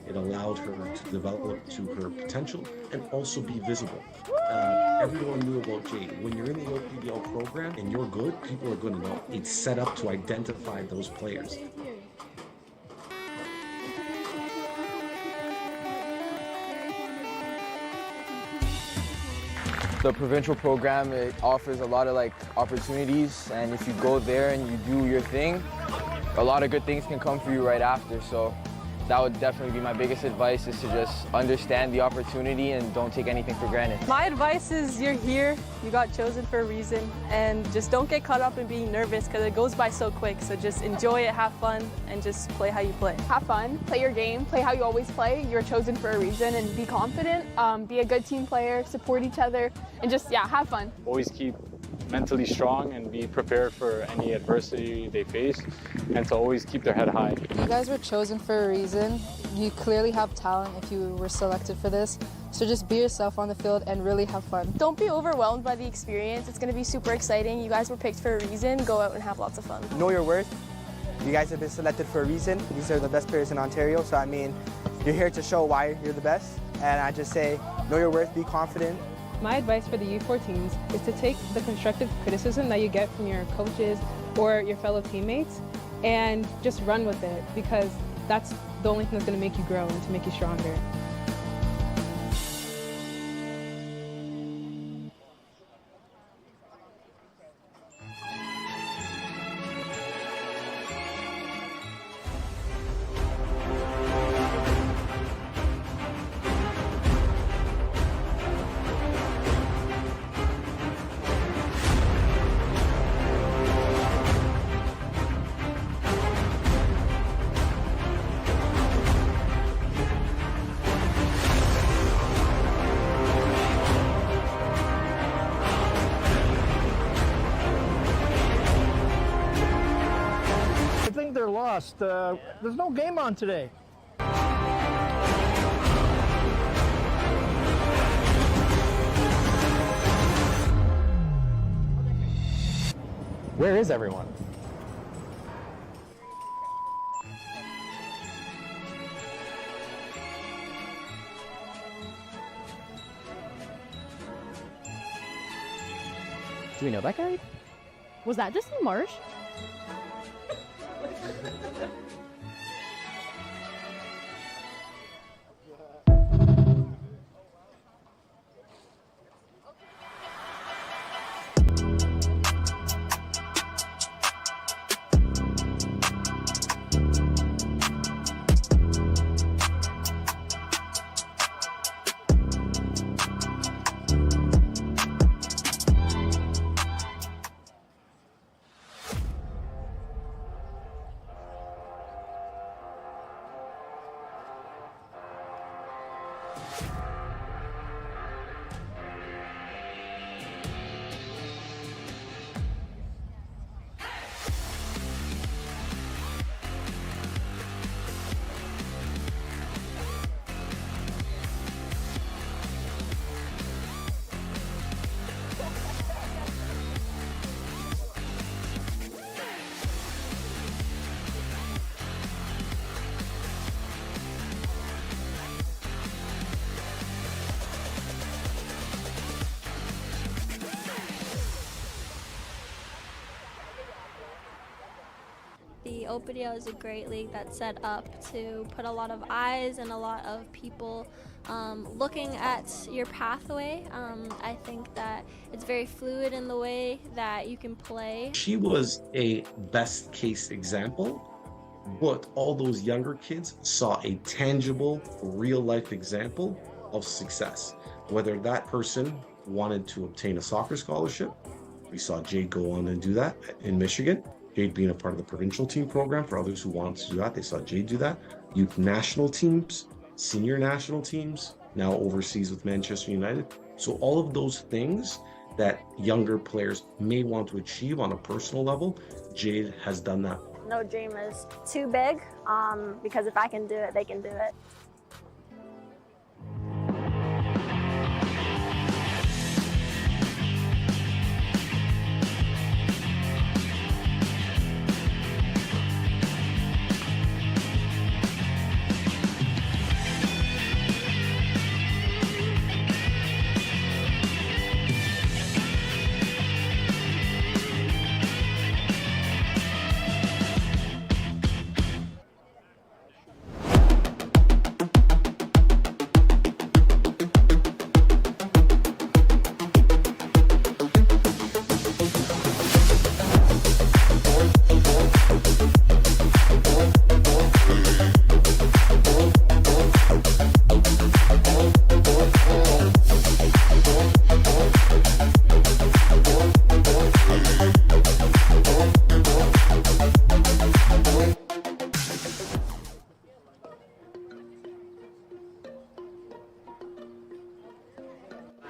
It allowed her to develop to her potential and also be visible. Everyone knew about Jade. When you're in the OPDL program and you're good, people are going to know. It's set up to identify those players. The Provincial program, it offers a lot of opportunities, and if you go there and you do your thing, a lot of good things can come for you right after. So that would definitely be my biggest advice, is to just understand the opportunity and don't take anything for granted. My advice is you're here, you got chosen for a reason, and just don't get caught up in being nervous because it goes by so quick. So just enjoy it, have fun, and just play how you play. Have fun, play your game, play how you always play. You're chosen for a reason, and be confident, be a good team player, support each other, and just, yeah, have fun. Always keep mentally strong and be prepared for any adversity they face, and to always keep their head high. You guys were chosen for a reason. You clearly have talent if you were selected for this. So just be yourself on the field and really have fun. Don't be overwhelmed by the experience. It's going to be super exciting. You guys were picked for a reason. Go out and have lots of fun. Know your worth. You guys have been selected for a reason. These are the best players in Ontario. So I mean, you're here to show why you're the best. And I just say, know your worth, be confident. My advice for the U14s is to take the constructive criticism that you get from your coaches or your fellow teammates and just run with it, because that's the only thing that's going to make you grow and to make you stronger. They're lost. There's no game on today. Where is everyone? Do we know that guy? Was that just in Marsh? The OPDL is a great league that's set up to put a lot of eyes and a lot of people looking at your pathway. I think that it's very fluid in the way that you can play. She was a best case example, but all those younger kids saw a tangible, real life example of success. Whether that person wanted to obtain a soccer scholarship, we saw Jade go on and do that in Michigan. Jade being a part of the provincial team program. For others who wanted to do that, they saw Jade do that. Youth national teams, senior national teams, now overseas with Manchester United. So all of those things that younger players may want to achieve on a personal level, Jade has done that. No dream is too big, because if I can do it, they can do it.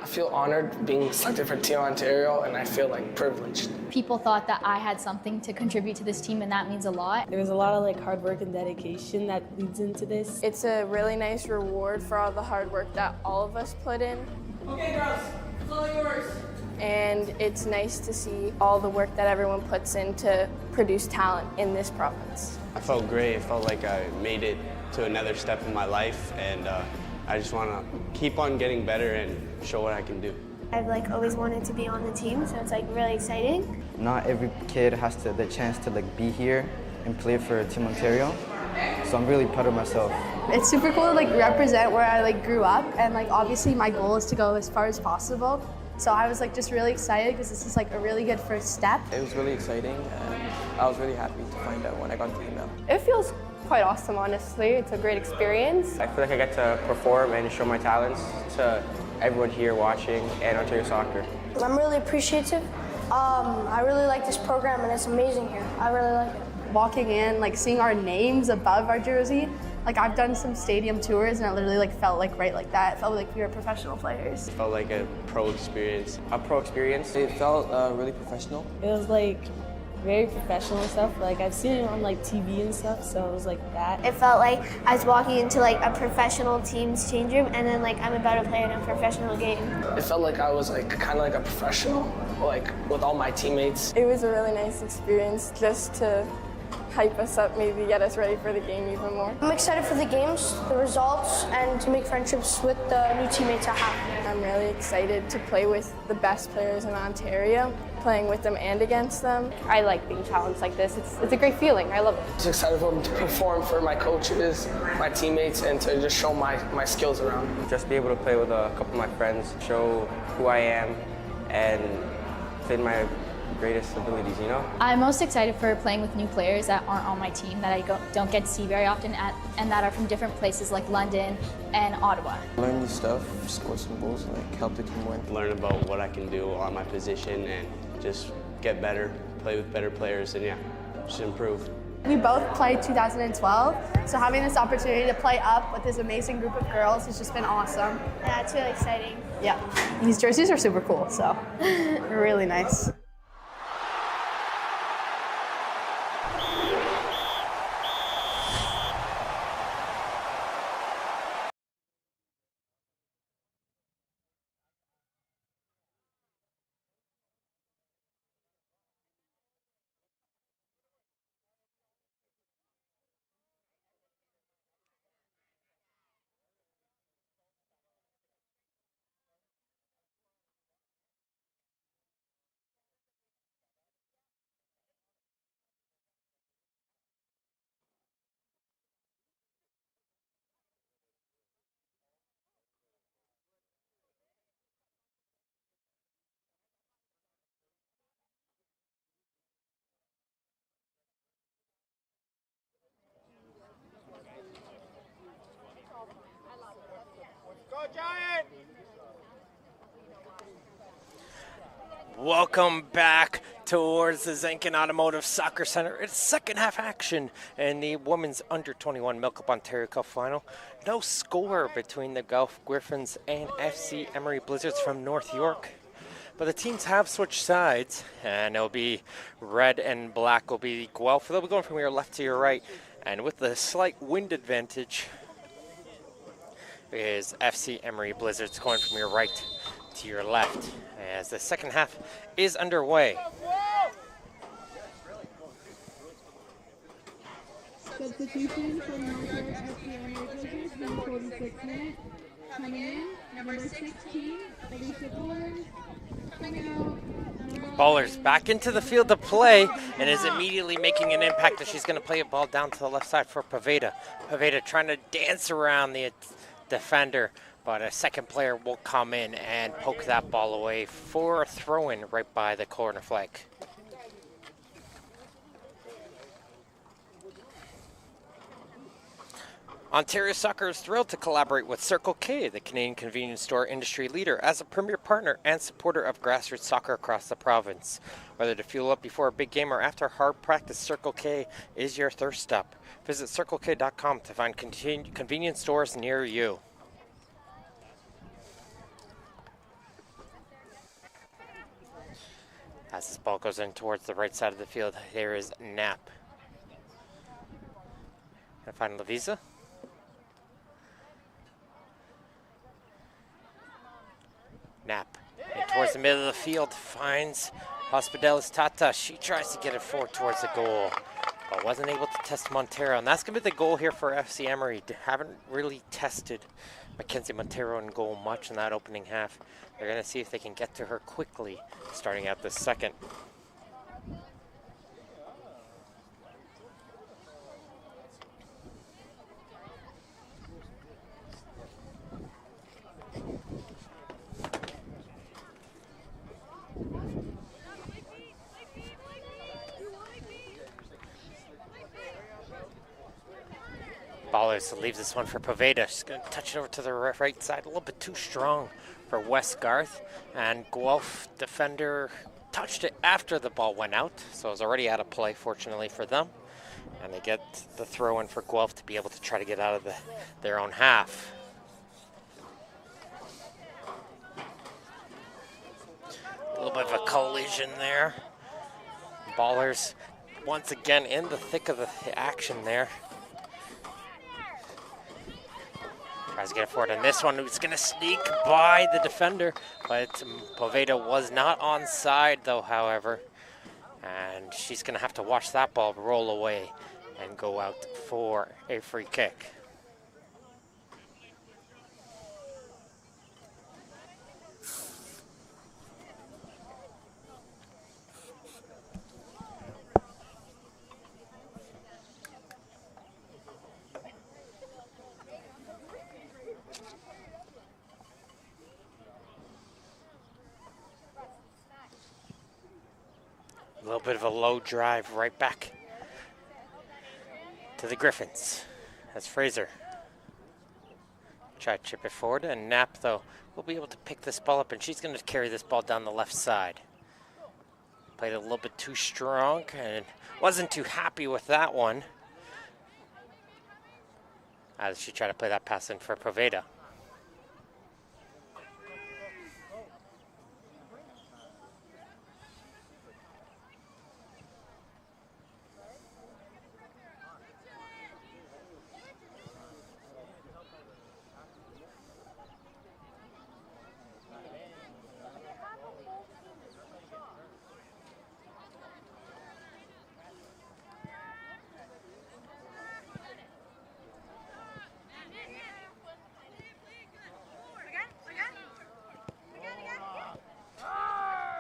I feel honored being selected for Team Ontario, and I feel like privileged. People thought that I had something to contribute to this team, and that means a lot. There's a lot of hard work and dedication that leads into this. It's a really nice reward for all the hard work that all of us put in. Okay, girls, it's all yours. And it's nice to see all the work that everyone puts in to produce talent in this province. I felt great. It felt like I made it to another step in my life, and I just want to keep on getting better and show what I can do. I've always wanted to be on the team, so it's really exciting. Not every kid has the chance to be here and play for Team Ontario, so I'm really proud of myself. It's super cool to represent where I grew up, and obviously my goal is to go as far as possible. So I was just really excited because this is a really good first step. It was really exciting, and I was really happy to find out when I got the email. It feels quite awesome, honestly. It's a great experience. I feel like I get to perform and show my talents to everyone here watching and Ontario Soccer. I'm really appreciative. I really like this program, and it's amazing here. I really like it. Walking in, seeing our names above our jersey, I've done some stadium tours, and it literally felt right like that. It felt like we were professional players. It felt like a pro experience. A pro experience. It felt really professional. It was very professional and stuff. I've seen it on TV and stuff, so it was that. It felt like I was walking into a professional team's change room, and then I'm about to play in a professional game. It felt like I was kind of like a professional, with all my teammates. It was a really nice experience just to hype us up, maybe get us ready for the game even more. I'm excited for the games, the results, and to make friendships with the new teammates I have. I'm really excited to play with the best players in Ontario, playing with them and against them. I like being challenged like this. It's a great feeling. I love it. I'm just excited to perform for my coaches, my teammates, and to just show my skills around. Just be able to play with a couple of my friends, show who I am, and play my greatest abilities, I'm most excited for playing with new players that aren't on my team, that I don't get to see very often, and that are from different places like London and Ottawa. Learn new stuff, score some goals, and help the team win. Learn about what I can do on my position and just get better, play with better players, and just improve. We both played 2012, so having this opportunity to play up with this amazing group of girls has just been awesome. Yeah, it's really exciting. Yeah, these jerseys are super cool, so really nice. Welcome back towards the Zenkin Automotive Soccer Center. It's second half action in the women's under-21 MilkUP Ontario Cup final. No score between the Guelph Griffons and FC Emery Blizzards from North York. But the teams have switched sides, and it'll be red and black will be Guelph. They'll be going from your left to your right, and with the slight wind advantage is FC Emery Blizzards going from your right to your left as the second half is underway. Substitution for North York FC Emery Blizzards, being 46 minutes. Coming in, number 16, Alicia Bowlers. Coming out, Bowlers back into the field to play and is immediately making an impact as she's going to play a ball down to the left side for Paveda. Paveda trying to dance around the defender, but a second player will come in and poke that ball away for a throw-in right by the corner flag. Ontario Soccer is thrilled to collaborate with Circle K, the Canadian convenience store industry leader, as a premier partner and supporter of grassroots soccer across the province. Whether to fuel up before a big game or after hard practice, Circle K is your thirst stop. Visit CircleK.com to find convenience stores near you. As this ball goes in towards the right side of the field, there is Knapp. Gonna find Lavisa. Knapp and towards the middle of the field finds Hospidelis Tata. She tries to get it forward towards the goal, but wasn't able to test Montero. And that's going to be the goal here for FC Emery. They haven't really tested Mackenzie Montero in goal much in that opening half. They're going to see if they can get to her quickly starting out the second. Ballers leaves this one for Poveda. She's going to touch it over to the right side. A little bit too strong for West Garth. And Guelph defender touched it after the ball went out. So it was already out of play, fortunately for them. And they get the throw in for Guelph to be able to try to get out of their own half. A little bit of a collision there. Ballers once again in the thick of the action there. Tries to get it forward, and this one was going to sneak by the defender, but Poveda was not onside though, however. And she's going to have to watch that ball roll away and go out for a free kick. A little bit of a low drive right back to the Griffins as Fraser tried to chip it forward, and Knapp though will be able to pick this ball up, and she's going to carry this ball down the left side. Played a little bit too strong and wasn't too happy with that one, as she tried to play that pass in for Poveda.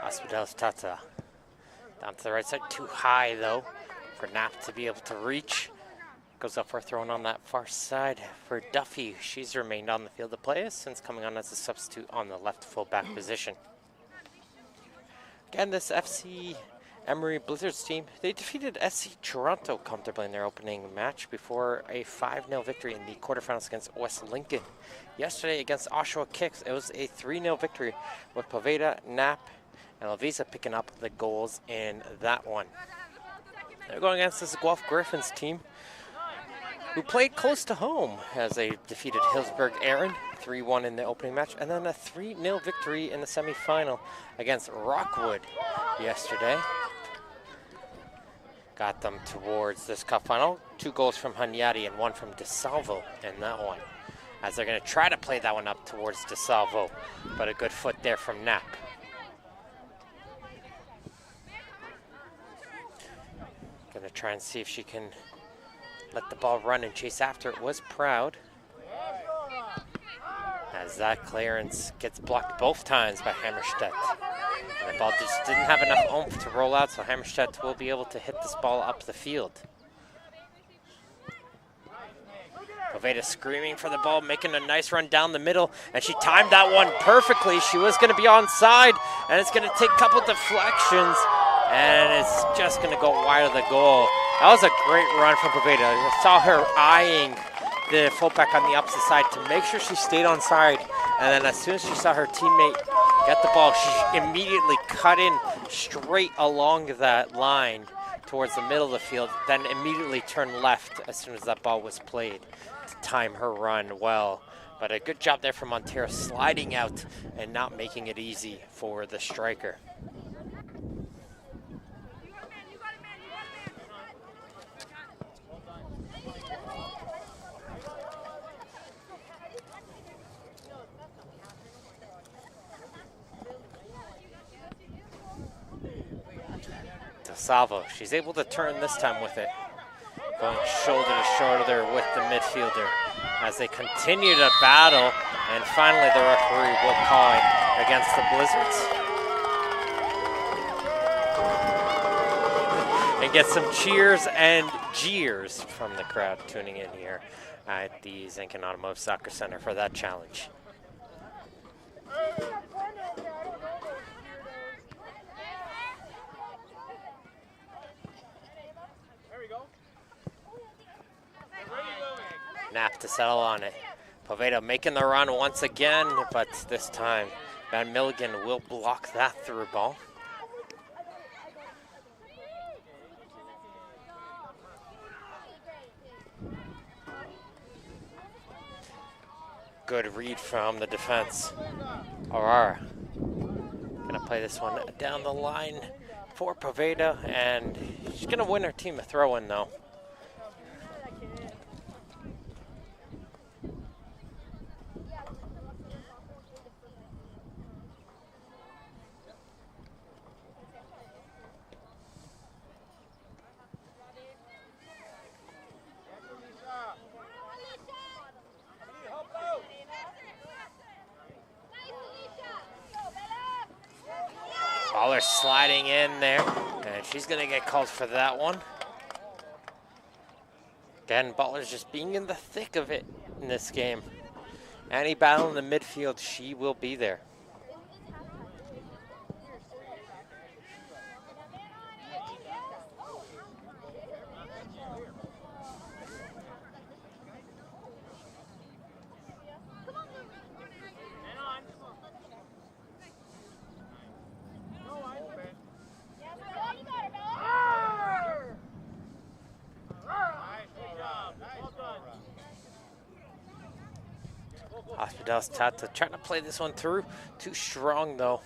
Hospitalis Tata. Down to the right side, too high though for Knapp to be able to reach. Goes up for a throw in on that far side for Duffy. She's remained on the field to play since coming on as a substitute on the left fullback position. Again, this FC Emery Blizzards team, they defeated SC Toronto comfortably in their opening match before a 5-0 victory in the quarterfinals against West Lincoln. Yesterday against Oshawa Kicks, it was a 3-0 victory with Poveda, Knapp, and Lavisa picking up the goals in that one. They're going against this Guelph Gryphons team, who played close to home as they defeated Hillsburg Aaron 3-1 in the opening match, and then a 3-0 victory in the semifinal against Rockwood yesterday. Got them towards this cup final. 2 goals from Hanyati and 1 from DeSalvo in that one, as they're going to try to play that one up towards DeSalvo, but a good foot there from Knapp. Going to try and see if she can let the ball run and chase after it. Was Proud, as that clearance gets blocked both times by Hammerstedt. And the ball just didn't have enough oomph to roll out, so Hammerstedt will be able to hit this ball up the field. Poveda screaming for the ball, making a nice run down the middle, and she timed that one perfectly. She was going to be onside, and it's going to take a couple deflections, and it's just going to go wide of the goal. That was a great run from Poveda. I saw her eyeing the fullback on the opposite side to make sure she stayed onside, and then as soon as she saw her teammate get the ball, she immediately cut in straight along that line towards the middle of the field, then immediately turned left as soon as that ball was played to time her run well. But a good job there from Montero, sliding out and not making it easy for the striker. DeSalvo, she's able to turn this time with it, going shoulder to shoulder with the midfielder as they continue to battle, and finally the referee will call it against the Blizzards. And get some cheers and jeers from the crowd tuning in here at the Zinkin Automotive Soccer Center for that challenge. Knapp to settle on it. Poveda making the run once again, but this time Van Milligan will block that through ball. Good read from the defense. Aurora gonna play this one down the line for Poveda, and she's gonna win her team a throw-in though. Baller sliding in there, and she's going to get called for that one. Again, Baller's just being in the thick of it in this game. Any battle in the midfield, she will be there. Hospital's Tata trying to play this one through. Too strong, though,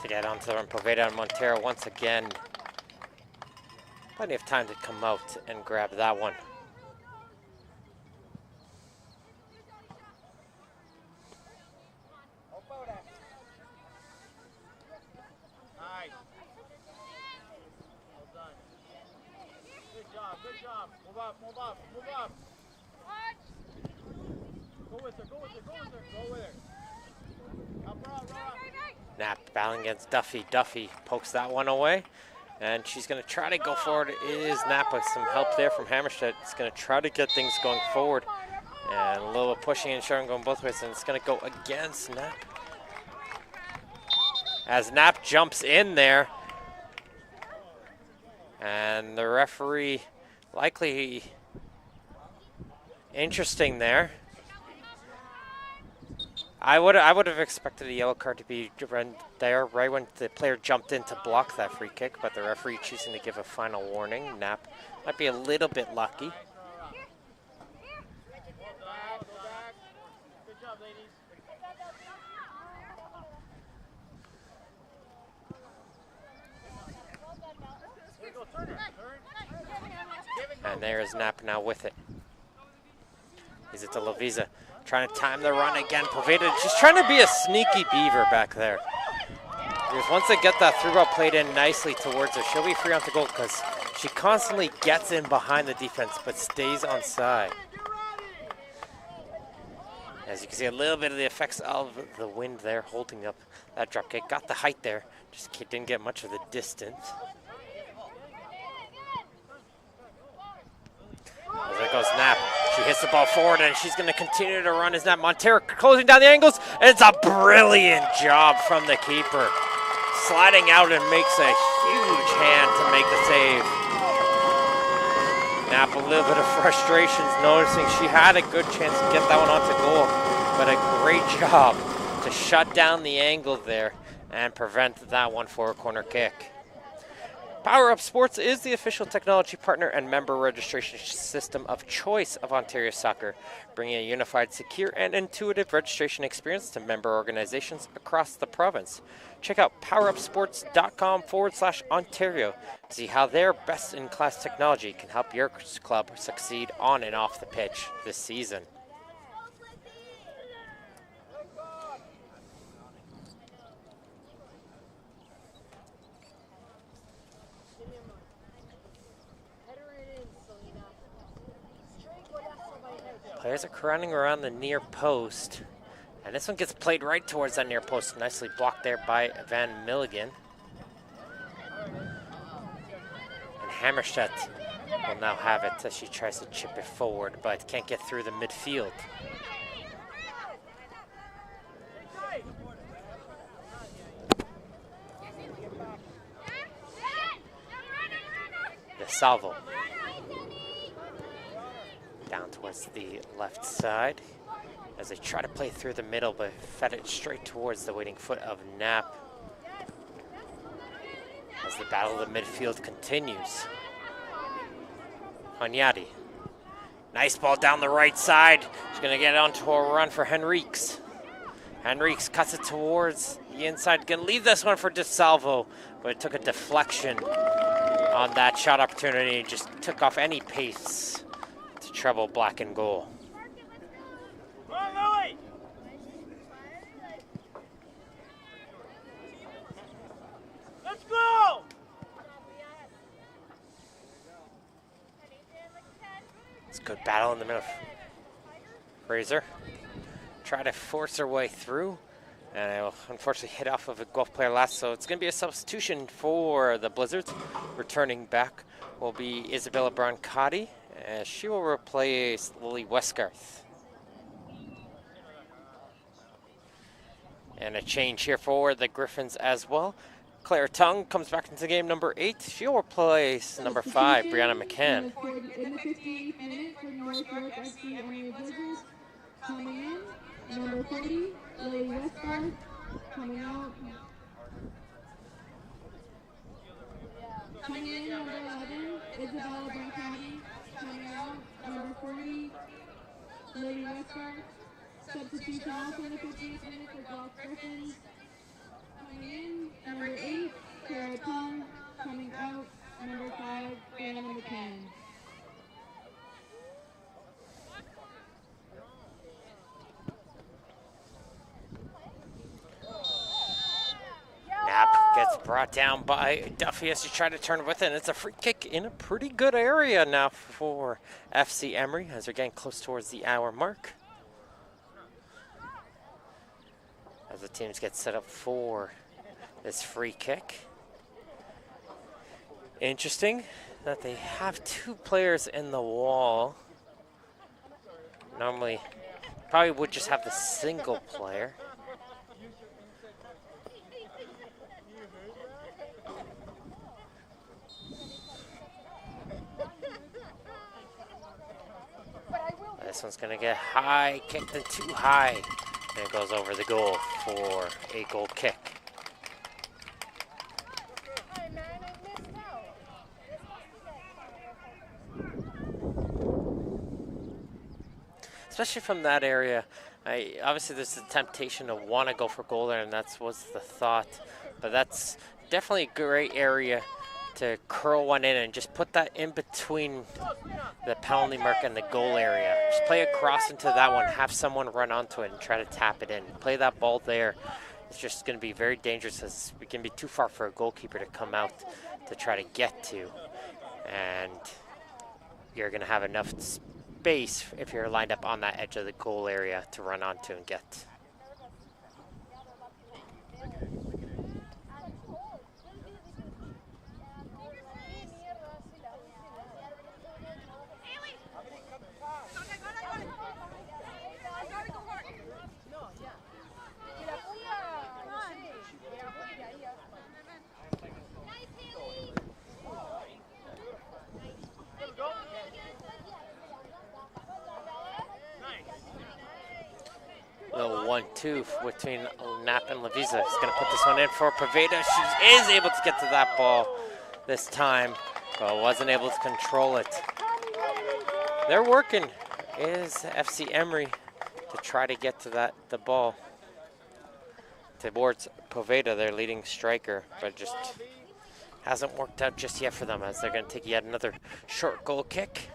to get onto the run. Poveda and Montero once again. Plenty of time to come out and grab that one. Good job. Move up, move up, move up. Go with her, go with her, go with her, go with her. Up, up. Knapp battling against Duffy. Duffy pokes that one away. And she's going to try to go forward. It is Knapp with some help there from Hammerstedt. It's going to try to get things going forward. And a little pushing and shoving going both ways. And it's going to go against Knapp. As Knapp jumps in there. And the referee likely interesting there. I would have expected a yellow card to be run there right when the player jumped in to block that free kick, but the referee choosing to give a final warning. Knapp might be a little bit lucky. Good job, ladies. And there's Knapp now with it. He's it to Loviza. Trying to time the run again. Poveda just trying to be a sneaky beaver back there. Because once they get that through ball played in nicely towards her, she'll be free onto goal because she constantly gets in behind the defense but stays on side. As you can see, a little bit of the effects of the wind there holding up that drop kick. Got the height there, just didn't get much of the distance. As there goes Knapp. She hits the ball forward and she's going to continue to run as Knapp. Montero closing down the angles. And it's a brilliant job from the keeper. Sliding out and makes a huge hand to make the save. Knapp a little bit of frustrations, noticing she had a good chance to get that one onto goal. But a great job to shut down the angle there and prevent that one for a corner kick. PowerUp Sports is the official technology partner and member registration system of choice of Ontario Soccer, bringing a unified, secure, and intuitive registration experience to member organizations across the province. Check out powerupsports.com/Ontario to see how their best-in-class technology can help your club succeed on and off the pitch this season. Players are crowding around the near post. And this one gets played right towards that near post. Nicely blocked there by Van Milligan. And Hammerstedt will now have it as she tries to chip it forward, but can't get through the midfield. DeSalvo. Down towards the left side as they try to play through the middle, but fed it straight towards the waiting foot of Knapp. As the battle of the midfield continues. Honyadi. Nice ball down the right side. She's going to get onto a run for Henriques. Henriques cuts it towards the inside. Going to leave this one for DeSalvo, but it took a deflection on that shot opportunity. Just took off any pace to treble black and goal. Let's go! It's a good battle in the middle. Fraser try to force her way through, and it will unfortunately hit off of a Guelph player last, so it's going to be a substitution for the Blizzards. Returning back will be Isabella Brancotti. She will replace Lily Westgarth. And a change here for the Griffins as well. Claire Tung comes back into game number 8. She'll replace number 5, Brianna McCann. In the 58th minute for North York FC Emery Blizzards, coming in, number 40, Lily Westgarth, coming out. Coming in, number 11, Isabella Brancotti, coming out, number 40, Lily Westgarth, Substitution also in the 15th minute for GUELPH GRYPHONS. Coming in, number 8, GRYPHONS. Coming out, number 5, Anna McCann. Knapp gets brought down by Duffy as he tried to turn with it. And it's a free kick in a pretty good area now for FC Emery as they're getting close towards the hour mark. As the teams get set up for this free kick. Interesting that they have 2 players in the wall. Normally, probably would just have the single player. This one's gonna get high, kicked in too high. And it goes over the goal for a goal kick. Especially from that area, obviously there's the temptation to want to go for goal there, and that was the thought. But that's definitely a great area to curl one in and just put that in between the penalty mark and the goal area. Just play a cross into that one, have someone run onto it and try to tap it in. Play that ball there. It's just going to be very dangerous as it can be too far for a goalkeeper to come out to try to get to. And you're going to have enough space if you're lined up on that edge of the goal area to run onto and get. Little 1-2 between Knapp and Lavisa. He's going to put this one in for Poveda. She is able to get to that ball this time, but wasn't able to control it. They're working, is FC Emery, to try to get to the ball towards Poveda, their leading striker, but it just hasn't worked out just yet for them as they're going to take yet another short goal kick.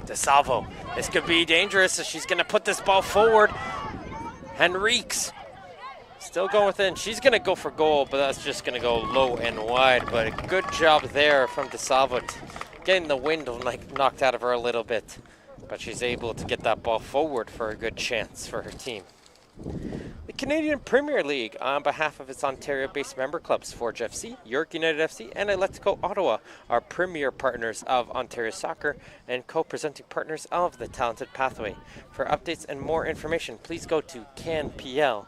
DeSalvo, this could be dangerous as she's going to put this ball forward. Henriques still going within. She's going to go for goal, but that's just going to go low and wide. But a good job there from DeSalvo, getting the wind knocked out of her a little bit. But she's able to get that ball forward for a good chance for her team. The Canadian Premier League, on behalf of its Ontario-based member clubs, Forge FC, York United FC, and Atletico Ottawa, are premier partners of Ontario Soccer and co-presenting partners of the Talented Pathway. For updates and more information, please go to canpl.ca.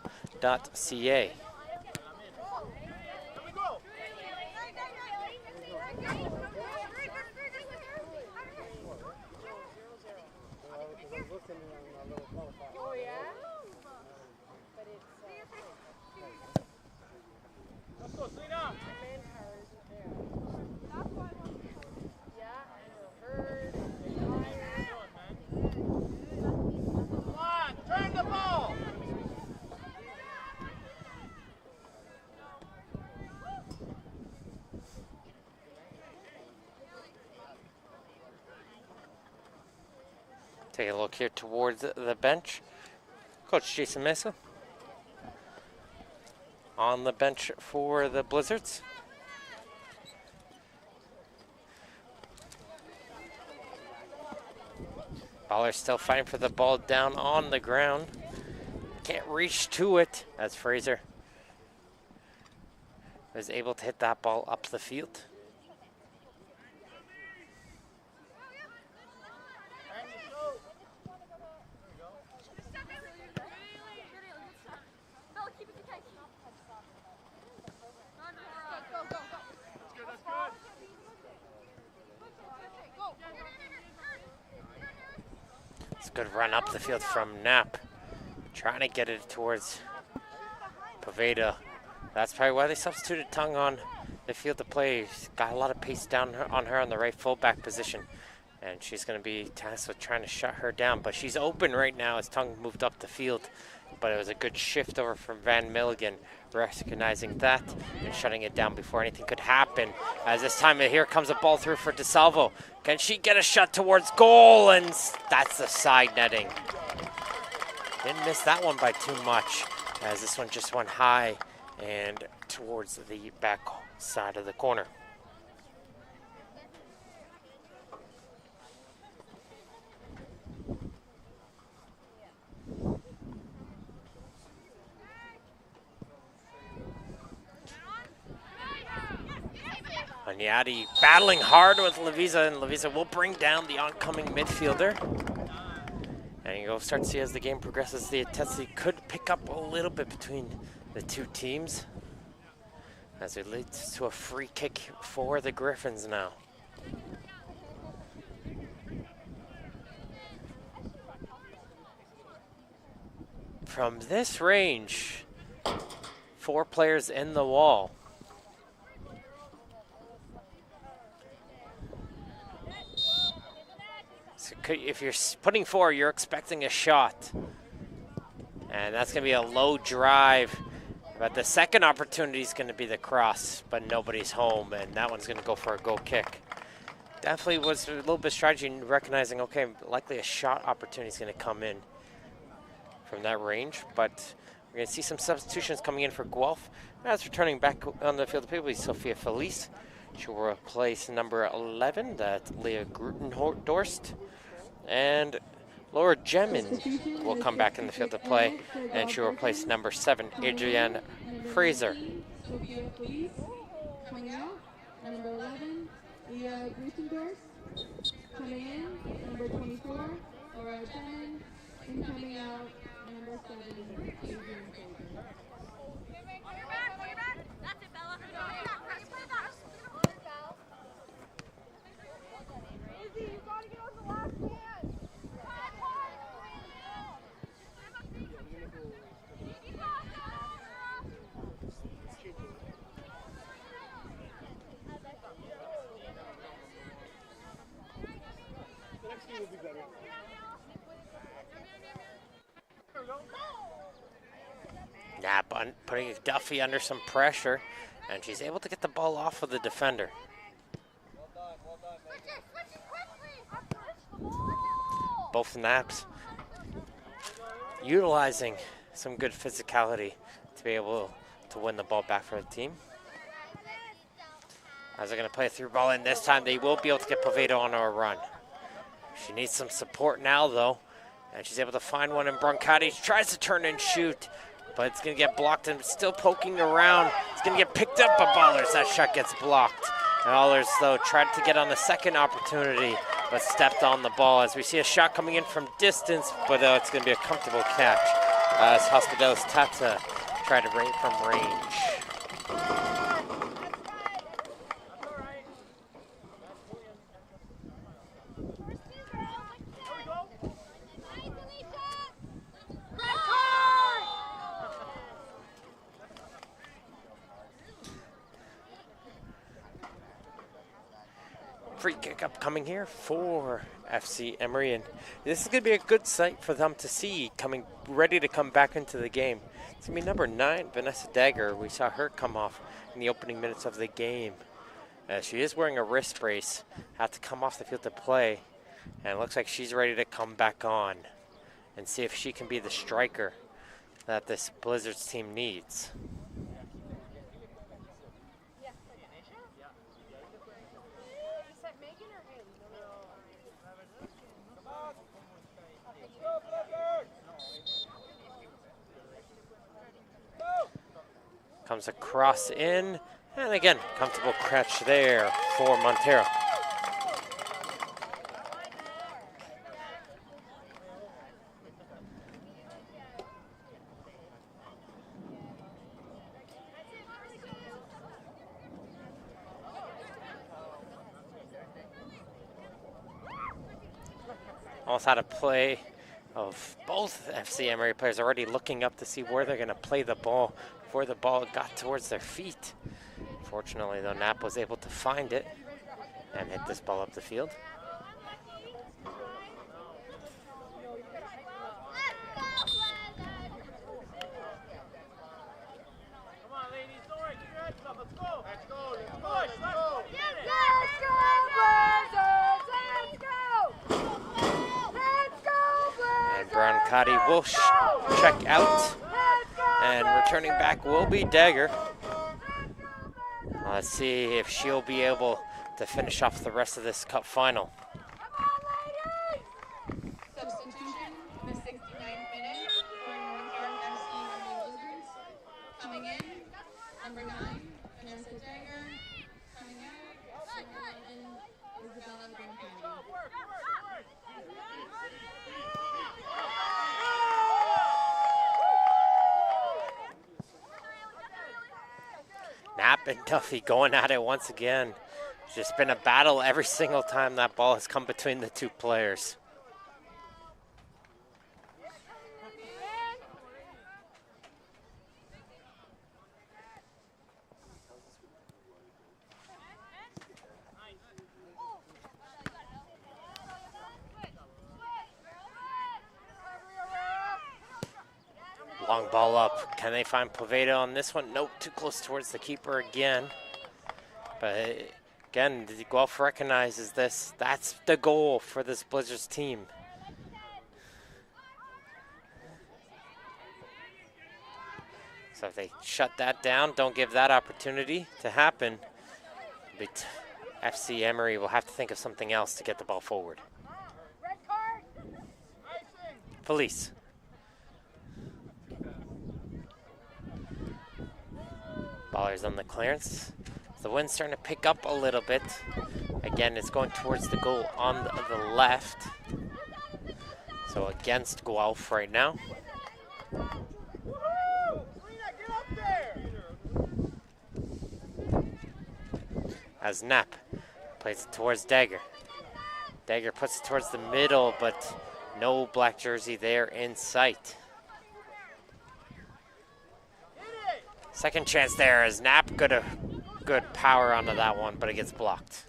Take a look here towards the bench. Coach Jason Mesa on the bench for the Blizzards. Baller's still fighting for the ball down on the ground. Can't reach to it as Fraser was able to hit that ball up the field. Good run up the field from Knapp. Trying to get it towards Poveda. That's probably why they substituted Tung on the field to play. She's got a lot of pace down on her on the right fullback position. And she's going to be tasked with trying to shut her down. But she's open right now as Tung moved up the field. But it was a good shift over from Van Milligan, recognizing that and shutting it down before anything could happen. As this time, here comes a ball through for DeSalvo. Can she get a shot towards goal? And that's the side netting. Didn't miss that one by too much, as this one just went high and towards the back side of the corner. Anyati battling hard with Lavisa, and Lavisa will bring down the oncoming midfielder. And you'll start to see as the game progresses, the intensity could pick up a little bit between the two teams, as it leads to a free kick for the Griffins now. From this range, 4 players in the wall. So if you're putting 4, you're expecting a shot. And that's going to be a low drive. But the second opportunity is going to be the cross, but nobody's home, and that one's going to go for a goal kick. Definitely was a little bit of strategy in recognizing, okay, likely a shot opportunity is going to come in from that range. But we're going to see some substitutions coming in for Guelph. As returning back on the field of play will be Sophia Felice. She will replace number 11, that's Leah Grutendorst. And Laura Gemin will come back in the field to play, and she will replace number 7, Adrienne Fraser. Sophia Felice coming out, number 11, Leah Grutendorst. Coming in, number 24, Laura Gemin. And coming out, number 7, Adrienne Fraser. Knapp putting Duffy under some pressure, and she's able to get the ball off of the defender. Both Knapps utilizing some good physicality to be able to win the ball back for the team. As they're going to play a through ball in this time, they will be able to get Poveda on a run. She needs some support now, though, and she's able to find one in Brancati. She tries to turn and shoot, but it's going to get blocked, and still poking around. It's going to get picked up by Ballers. That shot gets blocked. And Ballers, though, tried to get on the second opportunity, but stepped on the ball as we see a shot coming in from distance, but it's going to be a comfortable catch as Hospitalis Tata tried to bring it from range. Free kick upcoming here for FC Emery, and this is going to be a good sight for them to see ready to come back into the game. It's going to be number 9, Vanessa Dagger. We saw her come off in the opening minutes of the game. She is wearing a wrist brace, had to come off the field to play, and it looks like she's ready to come back on and see if she can be the striker that this Blizzards team needs. Comes across in, and again, comfortable catch there for Montero. Almost had a play of both FC Emery players already looking up to see where they're going to play the ball before the ball got towards their feet. Fortunately, though, Knapp was able to find it and hit this ball up the field. And Brancati will check out. And returning back will be Dagger. Let's see if she'll be able to finish off the rest of this cup final. Substitution, the 69th minute for Northern FC Women's. Coming in, number 9, Vanessa Dagger. Coming out, number 11, Isabella Brancati. Knapp and Duffy going at it once again. It's just been a battle every single time that ball has come between the two players. Long ball up. Can they find Poveda on this one? Nope, too close towards the keeper again. But again, the Guelph recognizes this. That's the goal for this Blizzards team. So if they shut that down, don't give that opportunity to happen, but FC Emery will have to think of something else to get the ball forward. Police. Ballers on the clearance. The wind's starting to pick up a little bit. Again, it's going towards the goal on the left. So against Guelph right now. As Knapp plays it towards Dagger. Dagger puts it towards the middle, but no black jersey there in sight. Second chance there as Knapp got a good power onto that one, but it gets blocked.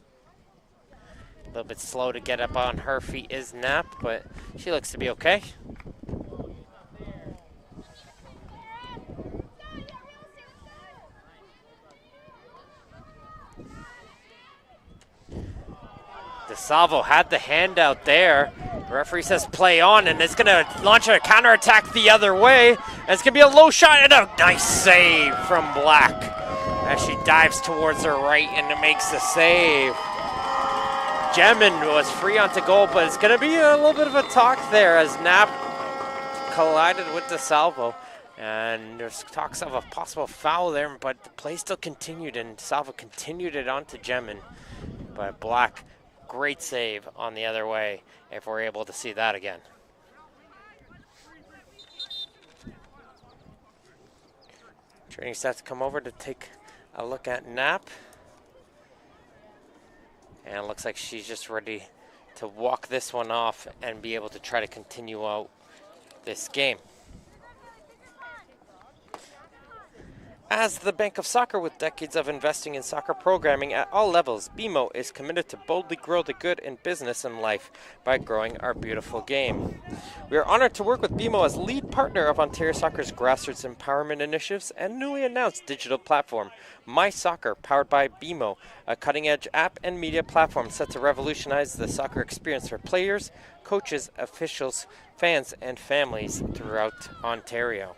A little bit slow to get up on her feet is Knapp, but she looks to be okay. DeSalvo had the handout there. The referee says play on, and it's going to launch a counterattack the other way. And it's going to be a low shot and a nice save from Black as she dives towards her right and makes the save. Gemin was free onto goal, but it's going to be a little bit of a talk there as Knapp collided with DeSalvo. And there's talks of a possible foul there, but the play still continued, and DeSalvo continued it onto Gemin. But Black, great save on the other way, if we're able to see that again. Training staff to come over to take a look at Knapp. And it looks like she's just ready to walk this one off and be able to try to continue out this game. As the Bank of Soccer with decades of investing in soccer programming at all levels, BMO is committed to boldly grow the good in business and life by growing our beautiful game. We are honored to work with BMO as lead partner of Ontario Soccer's grassroots empowerment initiatives and newly announced digital platform, My Soccer, powered by BMO, a cutting-edge app and media platform set to revolutionize the soccer experience for players, coaches, officials, fans, and families throughout Ontario.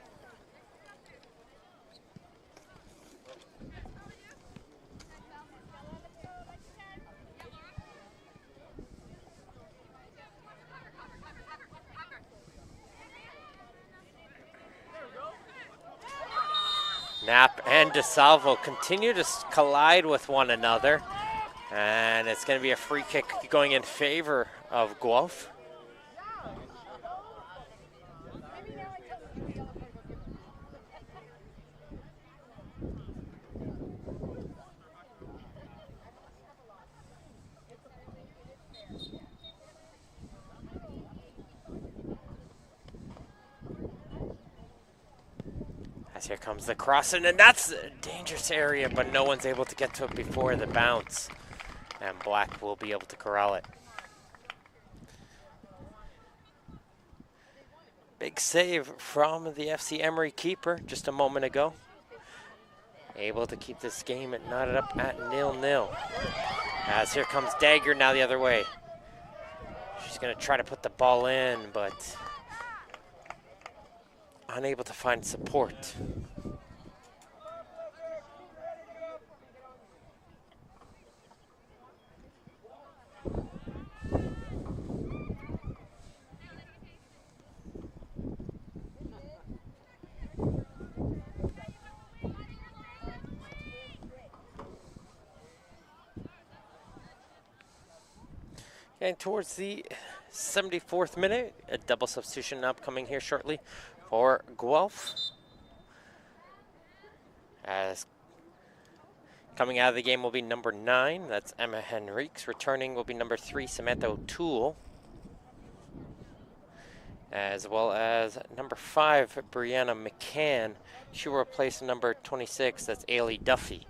Knapp and DeSalvo continue to collide with one another, and it's going to be a free kick going in favor of Guelph. As here comes the crossing, and that's a dangerous area, but no one's able to get to it before the bounce. And Black will be able to corral it. Big save from the FC Emery keeper just a moment ago. Able to keep this game knotted up at 0-0. As here comes Dagger now the other way. She's going to try to put the ball in, but unable to find support. And towards the 74th minute, a double substitution upcoming here shortly for GUELPH. As coming out of the game will be number 9, that's Emma Henriques. Returning will be number 3, Samantha O'Toole. As well as number 5, Brianna McCann. She will replace number 26, that's Ailey Duffy.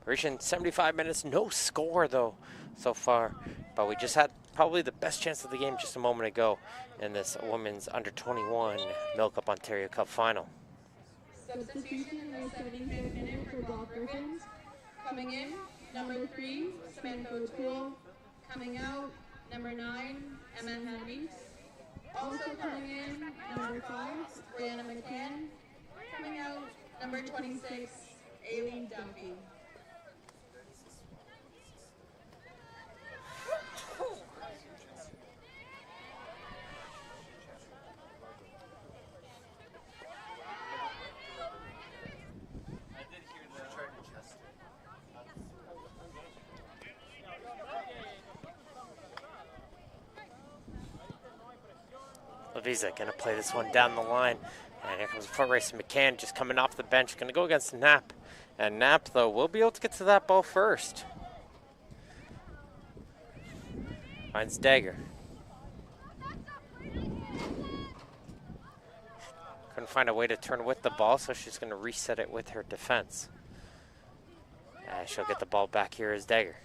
Reaching 75 minutes, no score though so far, but we just had probably the best chance of the game just a moment ago in this women's under-21 MilkUP Ontario Cup final. Substitution in the 73rd minute for GRYPHONS. Coming in, number 3, Samantha O'Toole. Coming out, number 9, Emma Henriques. Also coming in, number 5, Brianna McCann. Coming out, number 26, Aileen Duffy. Lavisa going to play this one down the line. And here comes foot race. McCann just coming off the bench. Going to go against Knapp. And Knapp, though, will be able to get to that ball first. Finds Dagger. Couldn't find a way to turn with the ball, so she's going to reset it with her defense. And she'll get the ball back here as Dagger.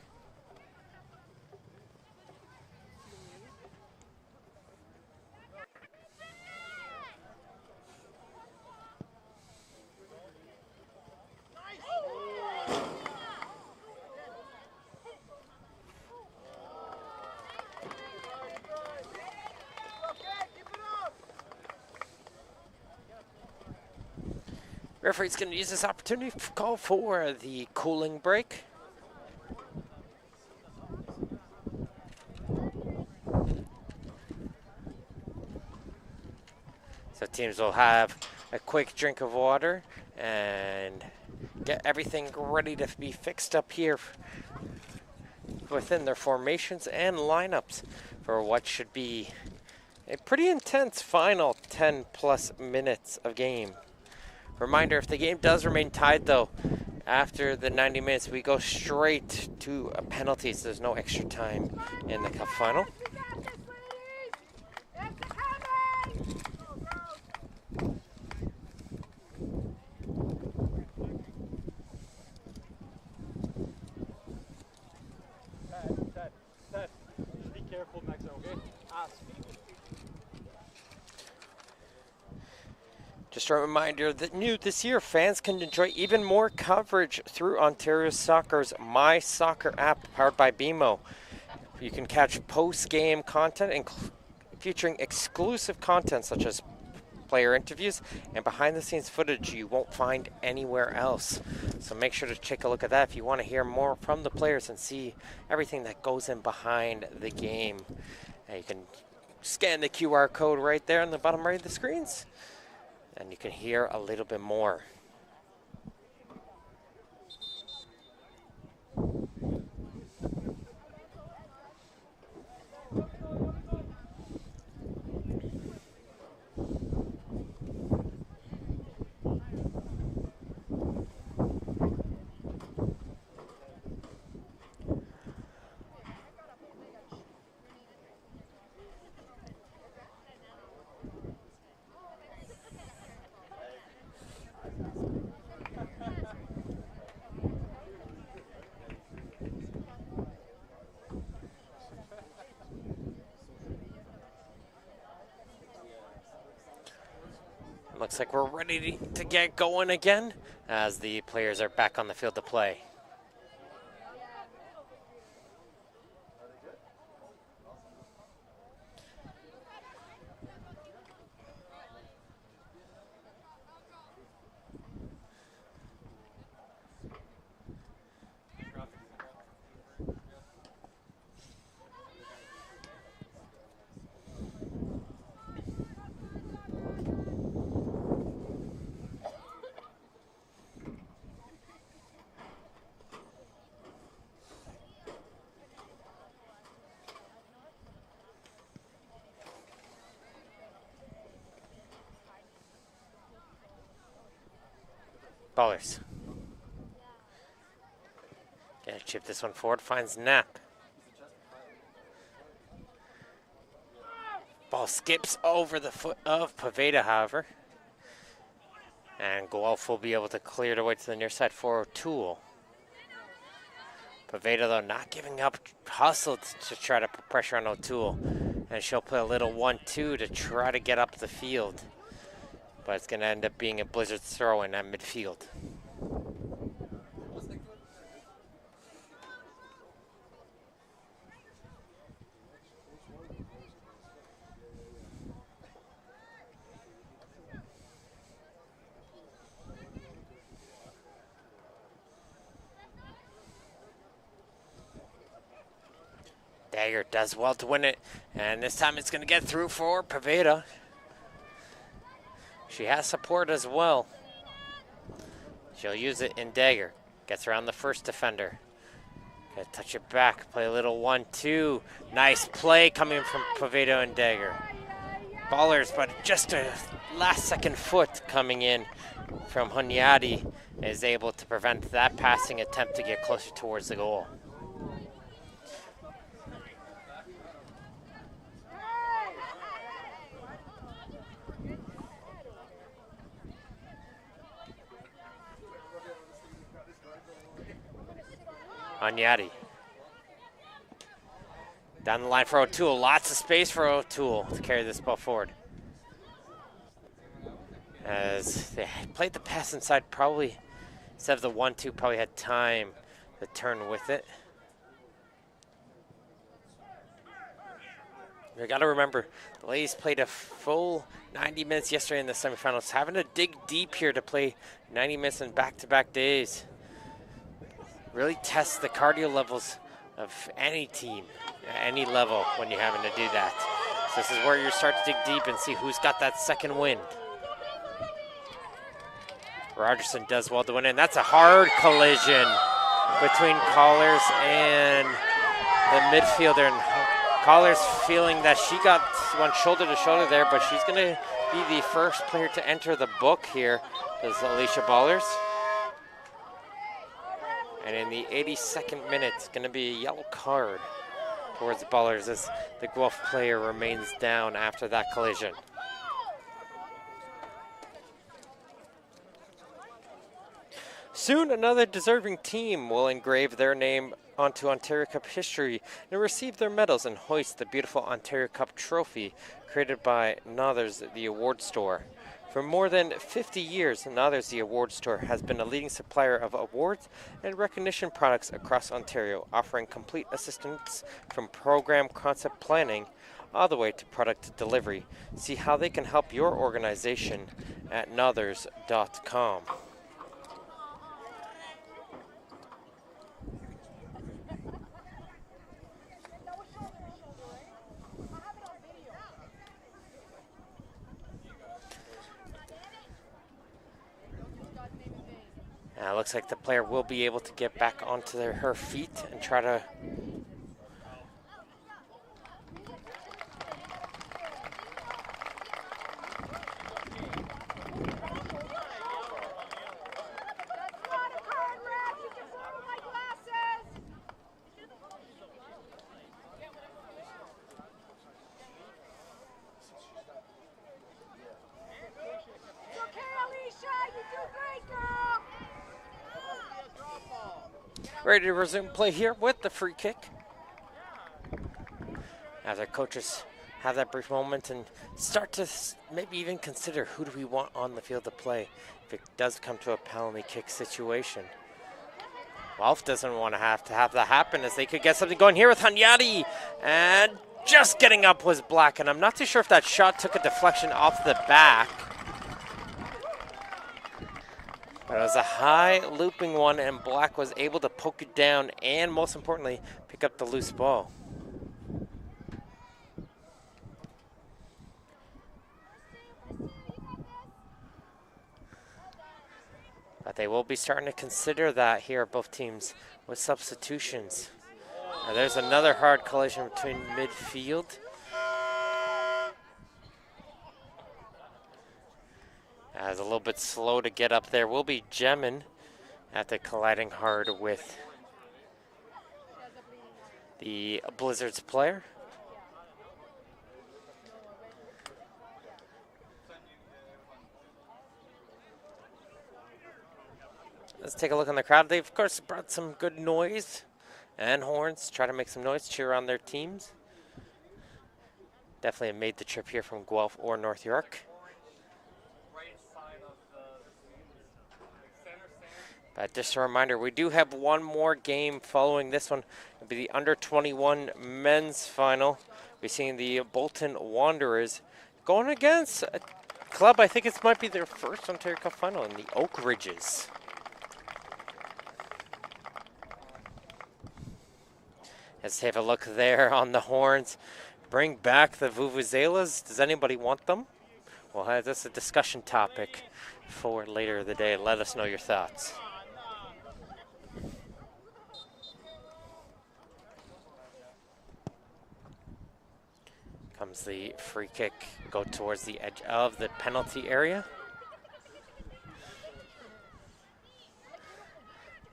Referee's going to use this opportunity to call for the cooling break. So teams will have a quick drink of water and get everything ready to be fixed up here within their formations and lineups for what should be a pretty intense final 10+ minutes of game. Reminder, if the game does remain tied, though, after the 90 minutes, we go straight to penalties. There's no extra time in the cup final. Ted, be careful next time, okay? Just a reminder that new this year, fans can enjoy even more coverage through Ontario Soccer's My Soccer app powered by BMO. You can catch post-game content featuring exclusive content such as player interviews and behind-the-scenes footage you won't find anywhere else. So make sure to take a look at that if you want to hear more from the players and see everything that goes in behind the game. And you can scan the QR code right there on the bottom right of the screens, and you can hear a little bit more. looks like we're ready to get going again as the players are back on the field to play. Ballers. Gonna chip this one forward, finds Knapp. Ball skips over the foot of Poveda, however. And Guelph will be able to clear it away to the near side for O'Toole. Poveda, though, not giving up, hustled to try to put pressure on O'Toole. And she'll play a little 1-2 to try to get up the field. But it's going to end up being a Blizzard throw-in at midfield. Dagger does well to win it, and this time it's going to get through for Poveda. She has support as well. She'll use it in Dagger. Gets around the first defender. Gonna touch it back, play a little 1-2. Nice play coming from Poveda and Dagger. Ballers, but just a last second foot coming in from Hunyadi is able to prevent that passing attempt to get closer towards the goal. Hunyadi. Down the line for O'Toole. Lots of space for O'Toole to carry this ball forward. As they played the pass inside, probably, instead of the 1-2, probably had time to turn with it. You got to remember, the ladies played a full 90 minutes yesterday in the semifinals. Having to dig deep here to play 90 minutes in back-to-back days really tests the cardio levels of any team, at any level, when you're having to do that. So this is where you start to dig deep and see who's got that second wind. Rogerson does well to win it, and that's a hard collision between Collars and the midfielder. And Collars feeling that she got one shoulder to shoulder there, but she's going to be the first player to enter the book here, is Alicia Ballers. And in the 82nd minute, it's going to be a yellow card towards the Ballers as the Guelph player remains down after that collision. Soon, another deserving team will engrave their name onto Ontario Cup history and receive their medals and hoist the beautiful Ontario Cup trophy created by Nothers, the award store. For more than 50 years, Nothers, the award store, has been a leading supplier of awards and recognition products across Ontario, offering complete assistance from program concept planning all the way to product delivery. See how they can help your organization at nothers.com. Looks like the player will be able to get back onto her feet and try to ready to resume play here with the free kick. As our coaches have that brief moment and start to maybe even consider who do we want on the field to play if it does come to a penalty kick situation. Guelph doesn't want to have that happen, as they could get something going here with Hanyadi. And just getting up was Black, and I'm not too sure if that shot took a deflection off the back. But it was a high looping one, and Black was able to poke it down and, most importantly, pick up the loose ball. But they will be starting to consider that here, both teams, with substitutions. Now there's another hard collision between midfield. As a little bit slow to get up there will be Jemin after colliding hard with the Blizzards player. Let's take a look on the crowd. They, of course, brought some good noise and horns, try to make some noise, cheer on their teams. Definitely have made the trip here from Guelph or North York. But just a reminder, we do have one more game following this one. It'll be the under-21 men's final. We're seeing the Bolton Wanderers going against a club, I think it might be their first Ontario Cup final, in the Oak Ridges. Let's have a look there on the horns. Bring back the vuvuzelas. Does anybody want them? Well, that's a discussion topic for later in the day. Let us know your thoughts. Comes the free kick, go towards the edge of the penalty area.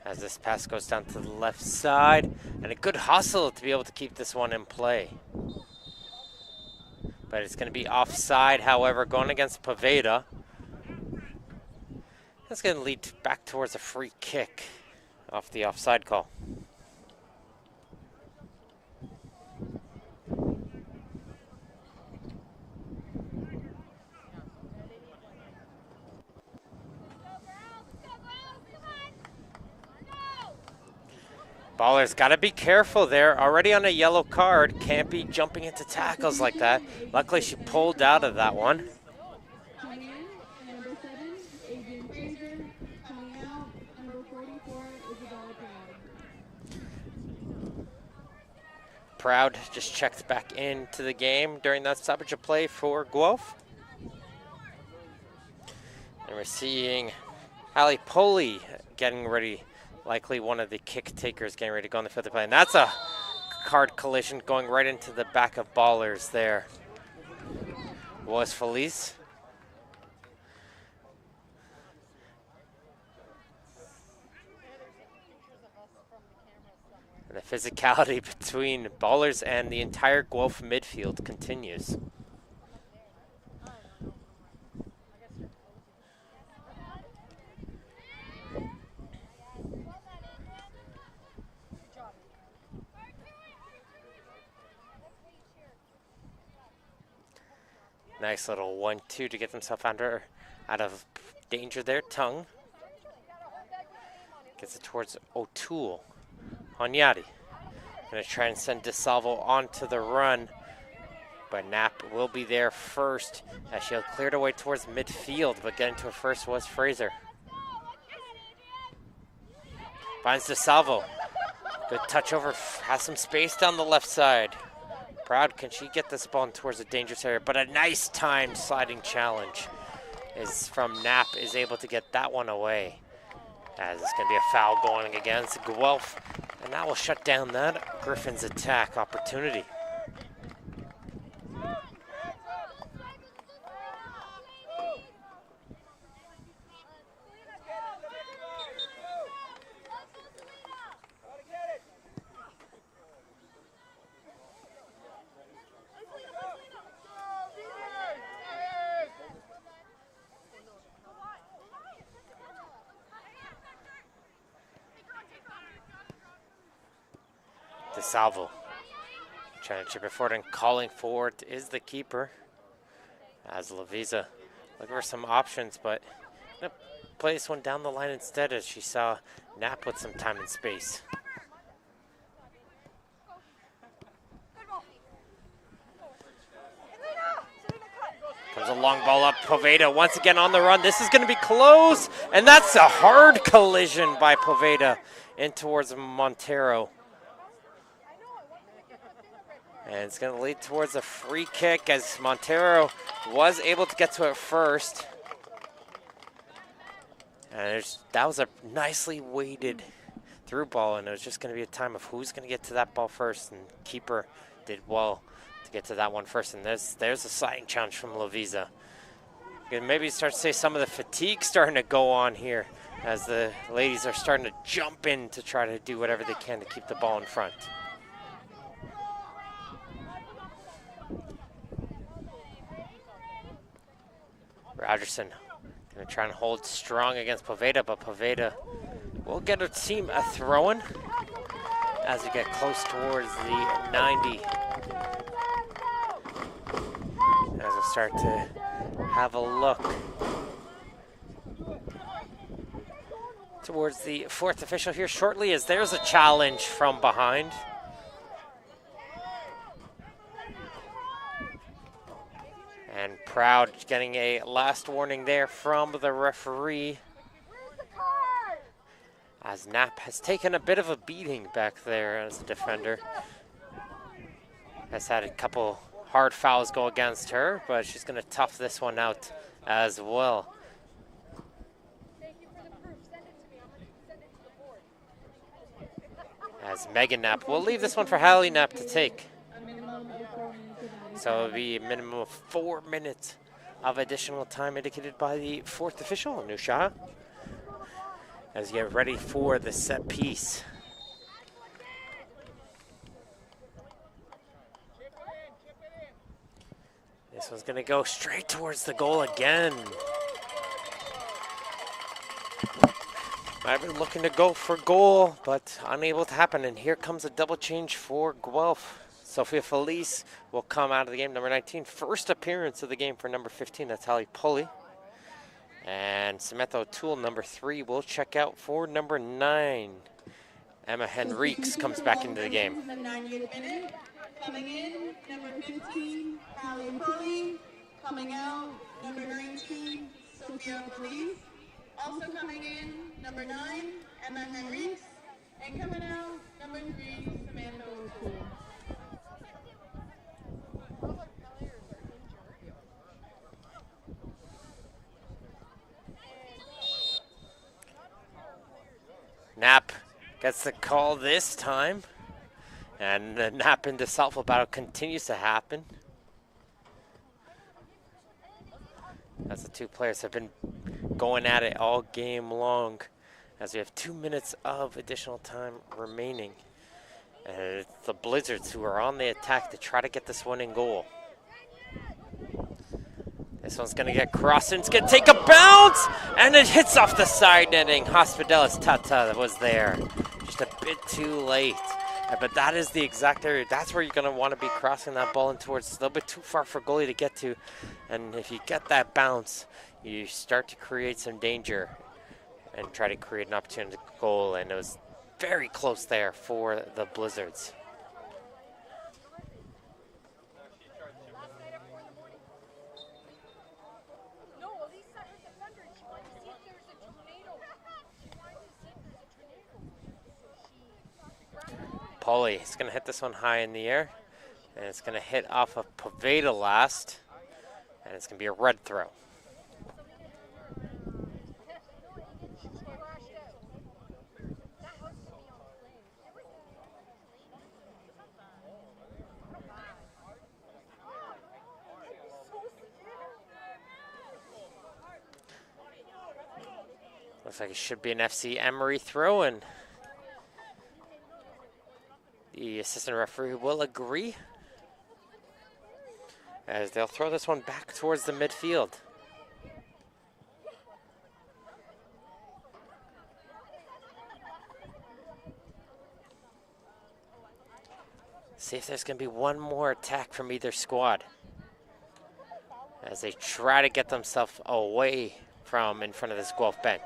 As this pass goes down to the left side, and a good hustle to be able to keep this one in play. But it's going to be offside, however, going against Poveda. That's going to lead back towards a free kick off the offside call. Baller's got to be careful there. Already on a yellow card. Can't be jumping into tackles like that. Luckily, she pulled out of that one. Proud just checked back into the game during that stoppage of play for Guelph. And we're seeing Ali Poli getting ready. Likely one of the kick takers getting ready to go on the field to play. And that's a card collision going right into the back of Ballers there. Was Felice. And the physicality between Ballers and the entire Guelph midfield continues. Nice little 1-2 to get themselves out of danger there. Tongue gets it towards O'Toole. Honyadi gonna try and send DeSalvo onto the run, but Knapp will be there first as she'll cleared away towards midfield, but getting to her first was Fraser. Finds DeSalvo. Good touch over, has some space down the left side. Proud, can she get this ball towards a dangerous area? But a nice timed sliding challenge is from Knapp, is able to get that one away. As it's going to be a foul going against Guelph, and that will shut down that Griffins attack opportunity. DeSalvo Trying to chip it forward and calling for it is the keeper. As Lavisa looking for some options, but gonna play this one down the line instead as she saw Knapp with some time and space. Comes a long ball up, Poveda once again on the run. This is gonna be close, and that's a hard collision by Poveda in towards Montero. And it's going to lead towards a free kick as Montero was able to get to it first. And that was a nicely weighted through ball, and it was just going to be a time of who's going to get to that ball first. And keeper did well to get to that one first. And there's a sliding challenge from Lavisa. You can maybe start to say some of the fatigue starting to go on here as the ladies are starting to jump in to try to do whatever they can to keep the ball in front. Rogerson going to try and hold strong against Poveda, but Poveda will get her team a throw-in as we get close towards the 90. As we start to have a look towards the fourth official here shortly, as there's a challenge from behind. And Proud getting a last warning there from the referee. As Knapp has taken a bit of a beating back there as a defender. Has had a couple hard fouls go against her, but she's going to tough this one out as well. As Megan Knapp, we'll leave this one for Hallie Knapp to take. So it'll be a minimum of 4 minutes of additional time indicated by the fourth official, Nusha, as you get ready for the set piece. This one's going to go straight towards the goal again. I've been looking to go for goal, but unable to happen. And here comes a double change for Guelph. Sophia Felice will come out of the game, number 19. First appearance of the game for number 15, that's Hallie Pulley. And Samantha O'Toole, number 3, will check out for number 9. Emma Henriques comes back into the game. The 90th minute. Coming in, number 15, Hallie Pulley. Coming out, number 19, Sophia Felice. Also coming in, number 9, Emma Henriques. And coming out, number 3, Samantha O'Toole. Knapp gets the call this time, and the Knapp into Salvo battle continues to happen. As the two players have been going at it all game long, as we have 2 minutes of additional time remaining. And it's the Blizzards who are on the attack to try to get this one in goal. This one's going to get crossed, and it's going to take a bounce, and it hits off the side netting. Hospitalis Tata was there, just a bit too late. But that is the exact area. That's where you're going to want to be crossing that ball in towards. It's a little bit too far for goalie to get to. And if you get that bounce, you start to create some danger and try to create an opportunity to goal. And it was very close there for the Blizzards. Polly is going to hit this one high in the air, and it's going to hit off of Poveda last, and it's going to be a red throw. Looks like it should be an FC Emery throw, and the assistant referee will agree, as they'll throw this one back towards the midfield. See if there's going to be one more attack from either squad as they try to get themselves away from in front of this Guelph bench.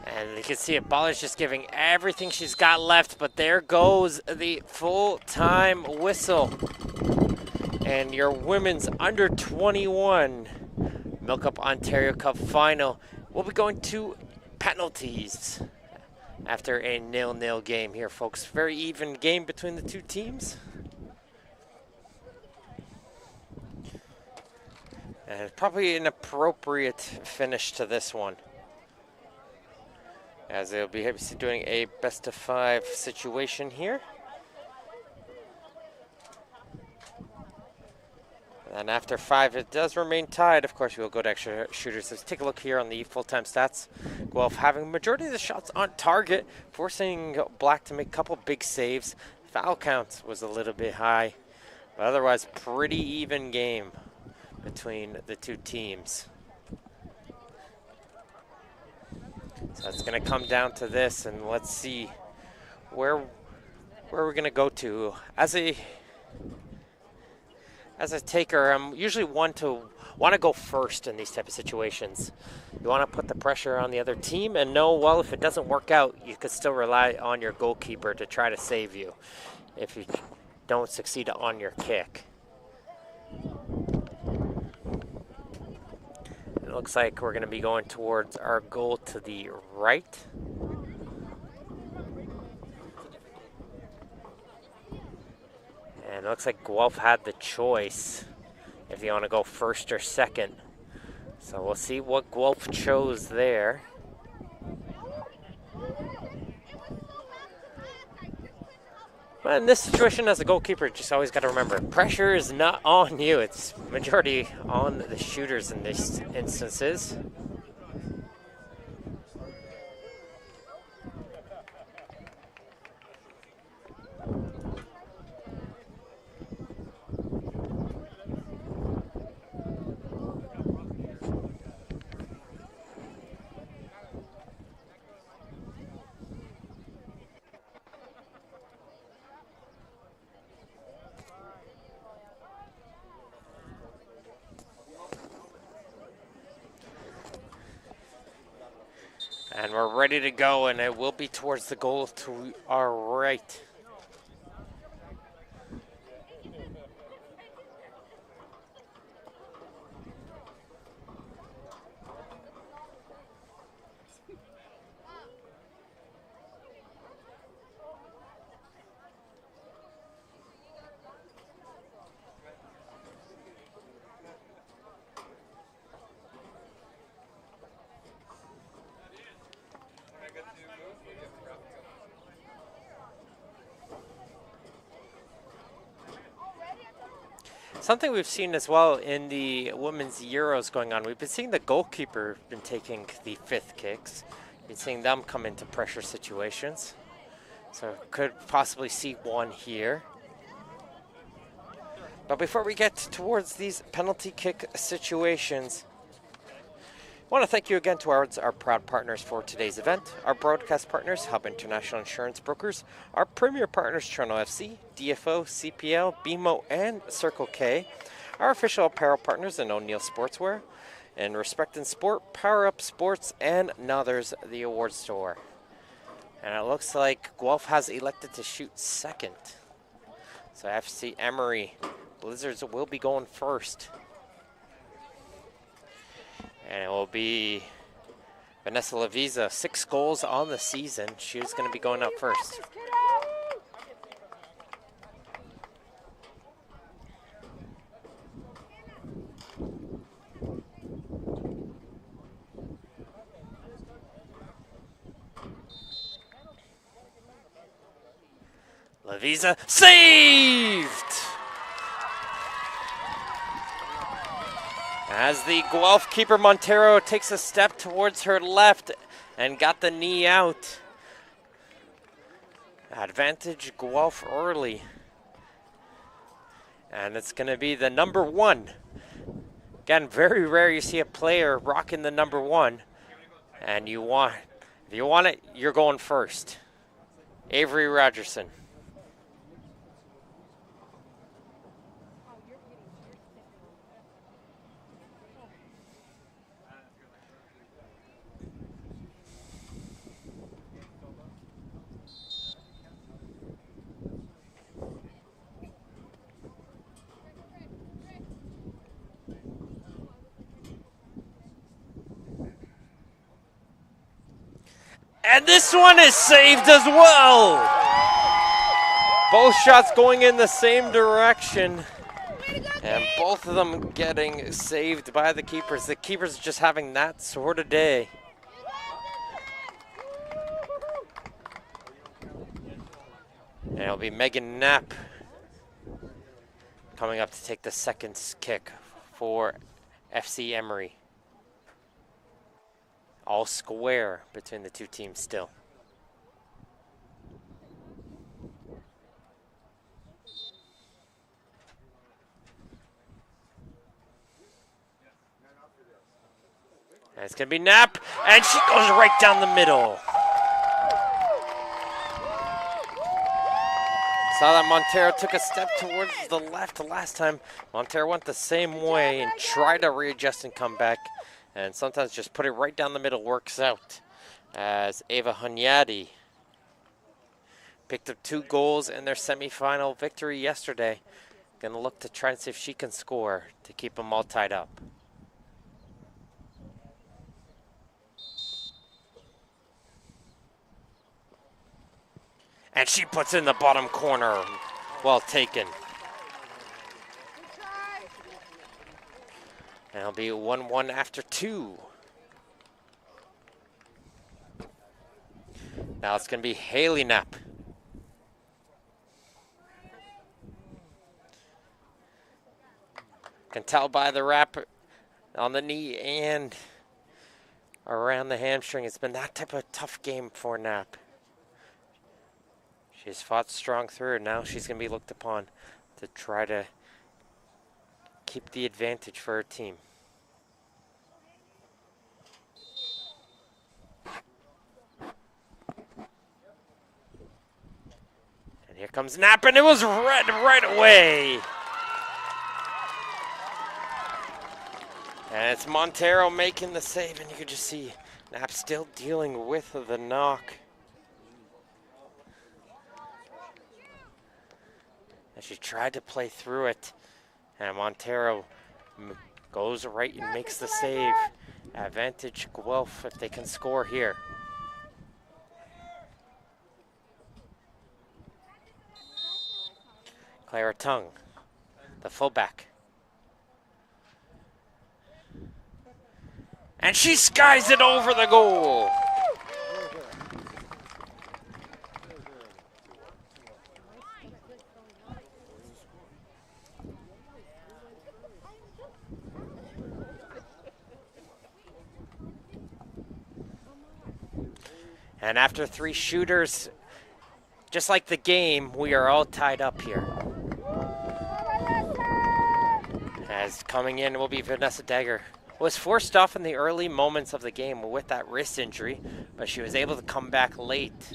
And you can see it, Baller's just giving everything she's got left, but there goes the full-time whistle. And your women's under 21 MilkUP Ontario Cup final will be going to penalties after a 0-0 game here, folks. Very even game between the two teams. And probably an appropriate finish to this one, as they'll be doing a best-of-5 situation here. And after 5, it does remain tied. Of course, we'll go to extra shooters. Let's take a look here on the full-time stats. Guelph having a majority of the shots on target, forcing Black to make a couple big saves. Foul counts was a little bit high, but otherwise pretty even game between the two teams. So it's going to come down to this, and let's see where we're going to go to. As a taker, I'm usually want to go first in these type of situations. You want to put the pressure on the other team and know, well, if it doesn't work out, you could still rely on your goalkeeper to try to save you if you don't succeed on your kick. It looks like we're going to be going towards our goal to the right. And it looks like Guelph had the choice if you want to go first or second. So we'll see what Guelph chose there. But in this situation, as a goalkeeper, just always got to remember, pressure is not on you. It's majority on the shooters in these instances. And we're ready to go, and it will be towards the goal to our right. Something we've seen as well in the women's Euros going on, we've been seeing the goalkeeper been taking the 5th kicks. Been seeing them come into pressure situations. So could possibly see one here. But before we get towards these penalty kick situations, I want to thank you again to our proud partners for today's event. Our broadcast partners, Hub International Insurance Brokers. Our premier partners, Toronto FC, DFO, CPL, BMO, and Circle K. Our official apparel partners in O'Neill Sportswear. And Respect in Sport, Power Up Sports, and Nothers, the award store. And it looks like Guelph has elected to shoot second. So FC Emery Blizzards will be going first. And it will be Vanessa Lavisa, 6 goals on the season. She's going to be going up first. Lavisa saved! As the Guelph keeper Montero takes a step towards her left and got the knee out. Advantage Guelph early. And it's going to be the number 1. Again, very rare you see a player rocking the number 1. And if you want it, you're going first. Avery Rogerson. And this one is saved as well. Both shots going in the same direction. And both of them getting saved by the keepers. The keepers just having that sort of day. And it'll be Megan Knapp coming up to take the second kick for FC Emery. All square between the two teams still. And it's going to be Knapp, and she goes right down the middle. Saw that Montero took a step towards the left last time. Montero went the same way and tried to readjust and come back. And sometimes just put it right down the middle works out. As Ava Hunyadi picked up 2 goals in their semifinal victory yesterday. Going to look to try and see if she can score to keep them all tied up. And she puts in the bottom corner. Well taken. And it'll be 1-1 after 2. Now it's going to be Haley Knapp. Can tell by the wrap on the knee and around the hamstring. It's been that type of tough game for Knapp. She's fought strong through, and now she's going to be looked upon to try to keep the advantage for her team. And here comes Knapp, and it was red right away. And it's Montero making the save, and you can just see Knapp still dealing with the knock. And she tried to play through it, and Montero goes right and makes the save. Advantage Guelph if they can score here. Clara Tung, the fullback. And she skies it over the goal. And after 3 shooters, just like the game, we are all tied up here. As coming in will be Vanessa Dagger. Was forced off in the early moments of the game with that wrist injury, but she was able to come back late.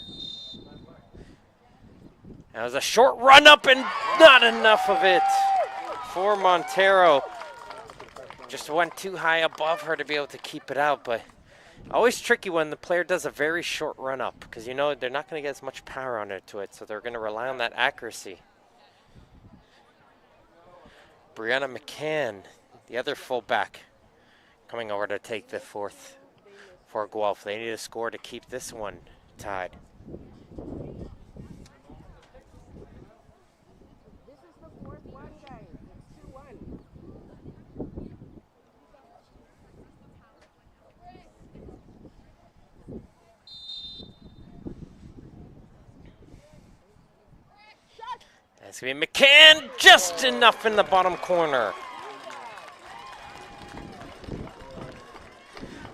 And it was a short run up and not enough of it for Montero. Just went too high above her to be able to keep it out, but always tricky when the player does a very short run up, because you know they're not going to get as much power on it to it, so they're going to rely on that accuracy. Brianna McCann, the other fullback, coming over to take the 4th for Guelph. They need a score to keep this one tied. It's going to be McCann, just enough in the bottom corner.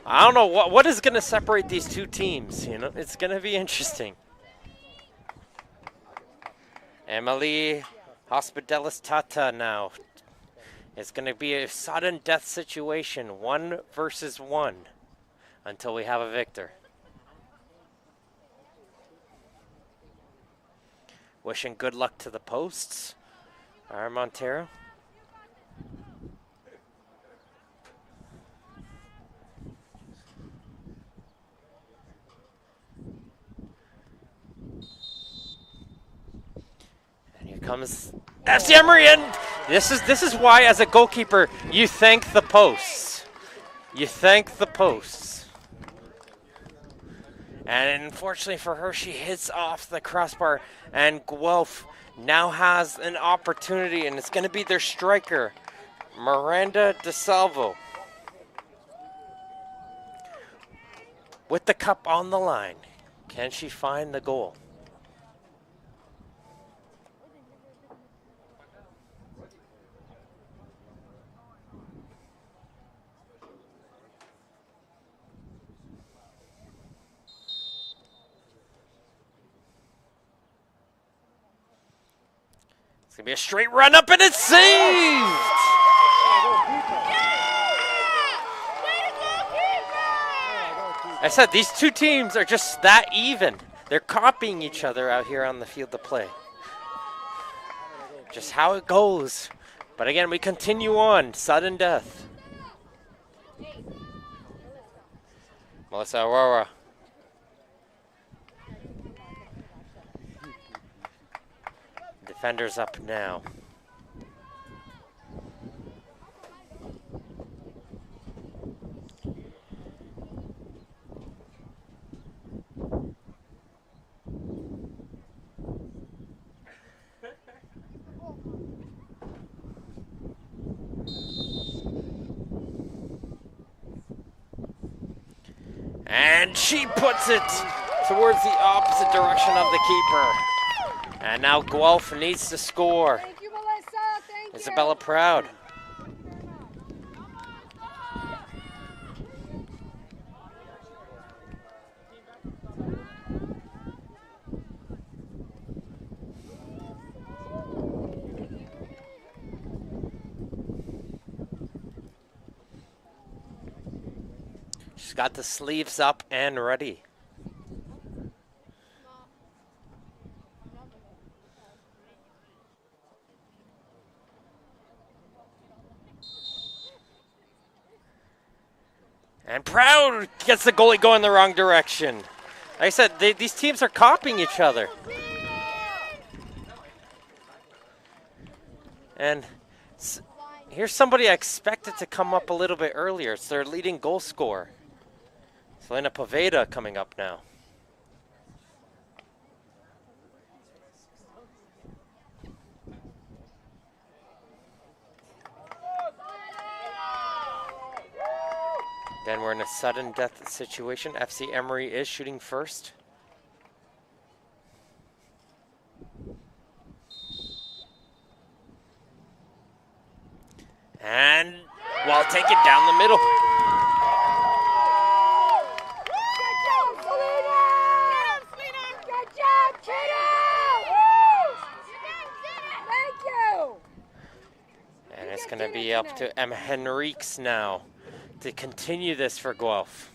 I don't know what is going to separate these two teams. You know, it's going to be interesting. Emily Hospitalis Tata now. It's going to be a sudden death situation, 1 versus 1, until we have a victor. Wishing good luck to the posts. Montero. And here comes FC Emery, and this is why, as a goalkeeper, you thank the posts. You thank the posts. And unfortunately for her, she hits off the crossbar, and Guelph now has an opportunity, and it's going to be their striker, Miranda DeSalvo. With the cup on the line, can she find the goal? It's going to be a straight run up, and it's saved! I said these two teams are just that even. They're copying each other out here on the field of play. Just how it goes. But again, we continue on. Sudden death. Melissa Aurora. Defenders up now. And she puts it towards the opposite direction of the keeper. And now Guelph needs to score. Thank you, Melissa. Thank Isabella Proud. She's got the sleeves up and ready. And Proud gets the goalie going the wrong direction. Like I said, these teams are copying each other. And here's somebody I expected to come up a little bit earlier. It's their leading goal scorer. Selena Poveda coming up now. Then we're in a sudden death situation. FC Emery is shooting first. And well taken down the middle. And it's going to be up to M. Henriques now to continue this for Guelph.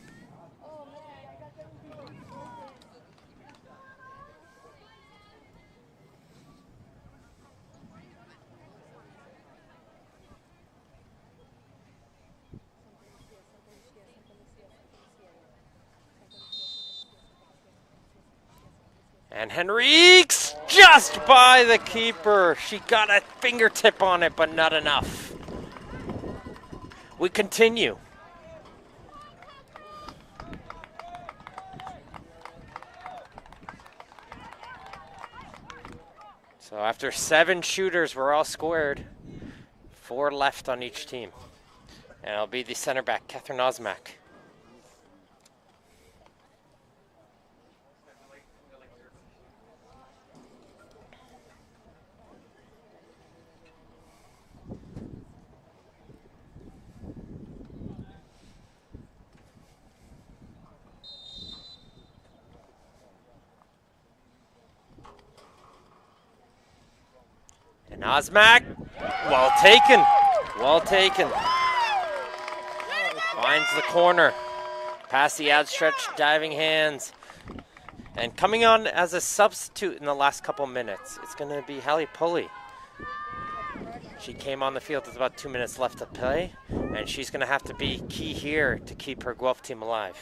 And Henriques just by the keeper. She got a fingertip on it, but not enough. We continue. So after 7 shooters, we're all squared. 4 left on each team. And it'll be the center back, Catherine Osmak. Nazmak, well taken, well taken. Finds the corner, past the outstretched diving hands. And coming on as a substitute in the last couple minutes, it's going to be Hallie Pulley. She came on the field with about 2 minutes left to play, and she's going to have to be key here to keep her Guelph team alive.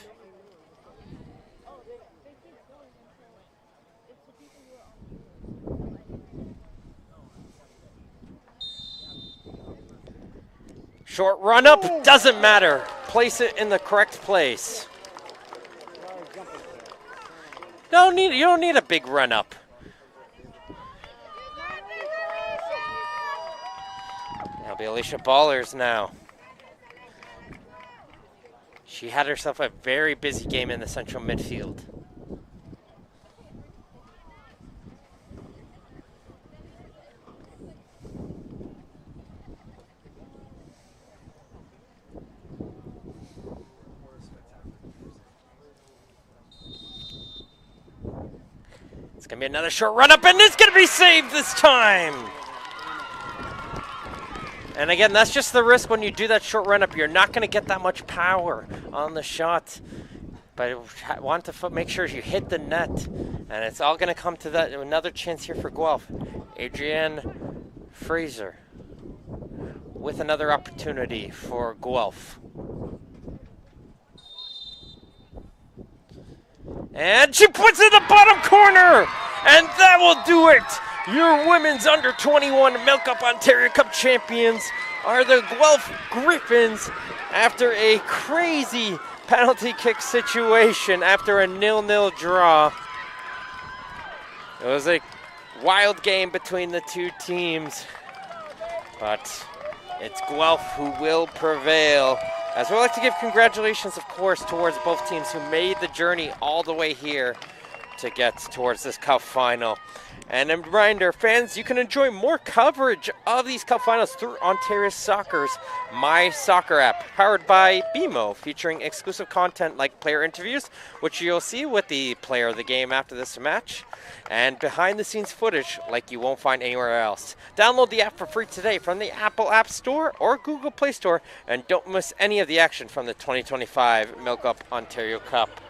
Short run up, doesn't matter. Place it in the correct place. You don't need a big run up. That'll be Alicia Ballers now. She had herself a very busy game in the central midfield. It's going to be another short run up, and it's going to be saved this time. And again, that's just the risk when you do that short run up. You're not going to get that much power on the shot. But I want to make sure you hit the net. And it's all going to come to that. Another chance here for Guelph. Adrienne Fraser with another opportunity for Guelph. And she puts it in the bottom corner, and that will do it. Your women's under-21 MilkUP Ontario Cup champions are the Guelph GRYPHONS after a crazy penalty kick situation after a 0-0 draw. It was a wild game between the two teams, but it's Guelph who will prevail. As we'd like to give congratulations, of course, towards both teams who made the journey all the way here to get towards this cup final. And a reminder, fans, you can enjoy more coverage of these cup finals through Ontario Soccer's My Soccer app, powered by BMO, featuring exclusive content like player interviews, which you'll see with the player of the game after this match, and behind-the-scenes footage like you won't find anywhere else. Download the app for free today from the Apple App Store or Google Play Store, and don't miss any of the action from the 2025 MilkUP Ontario Cup.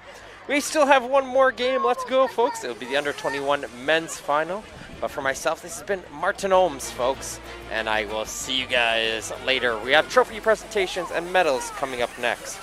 We still have one more game left to go, folks. It'll be the under-21 men's final. But for myself, this has been Martin Ohms, folks, and I will see you guys later. We have trophy presentations and medals coming up next.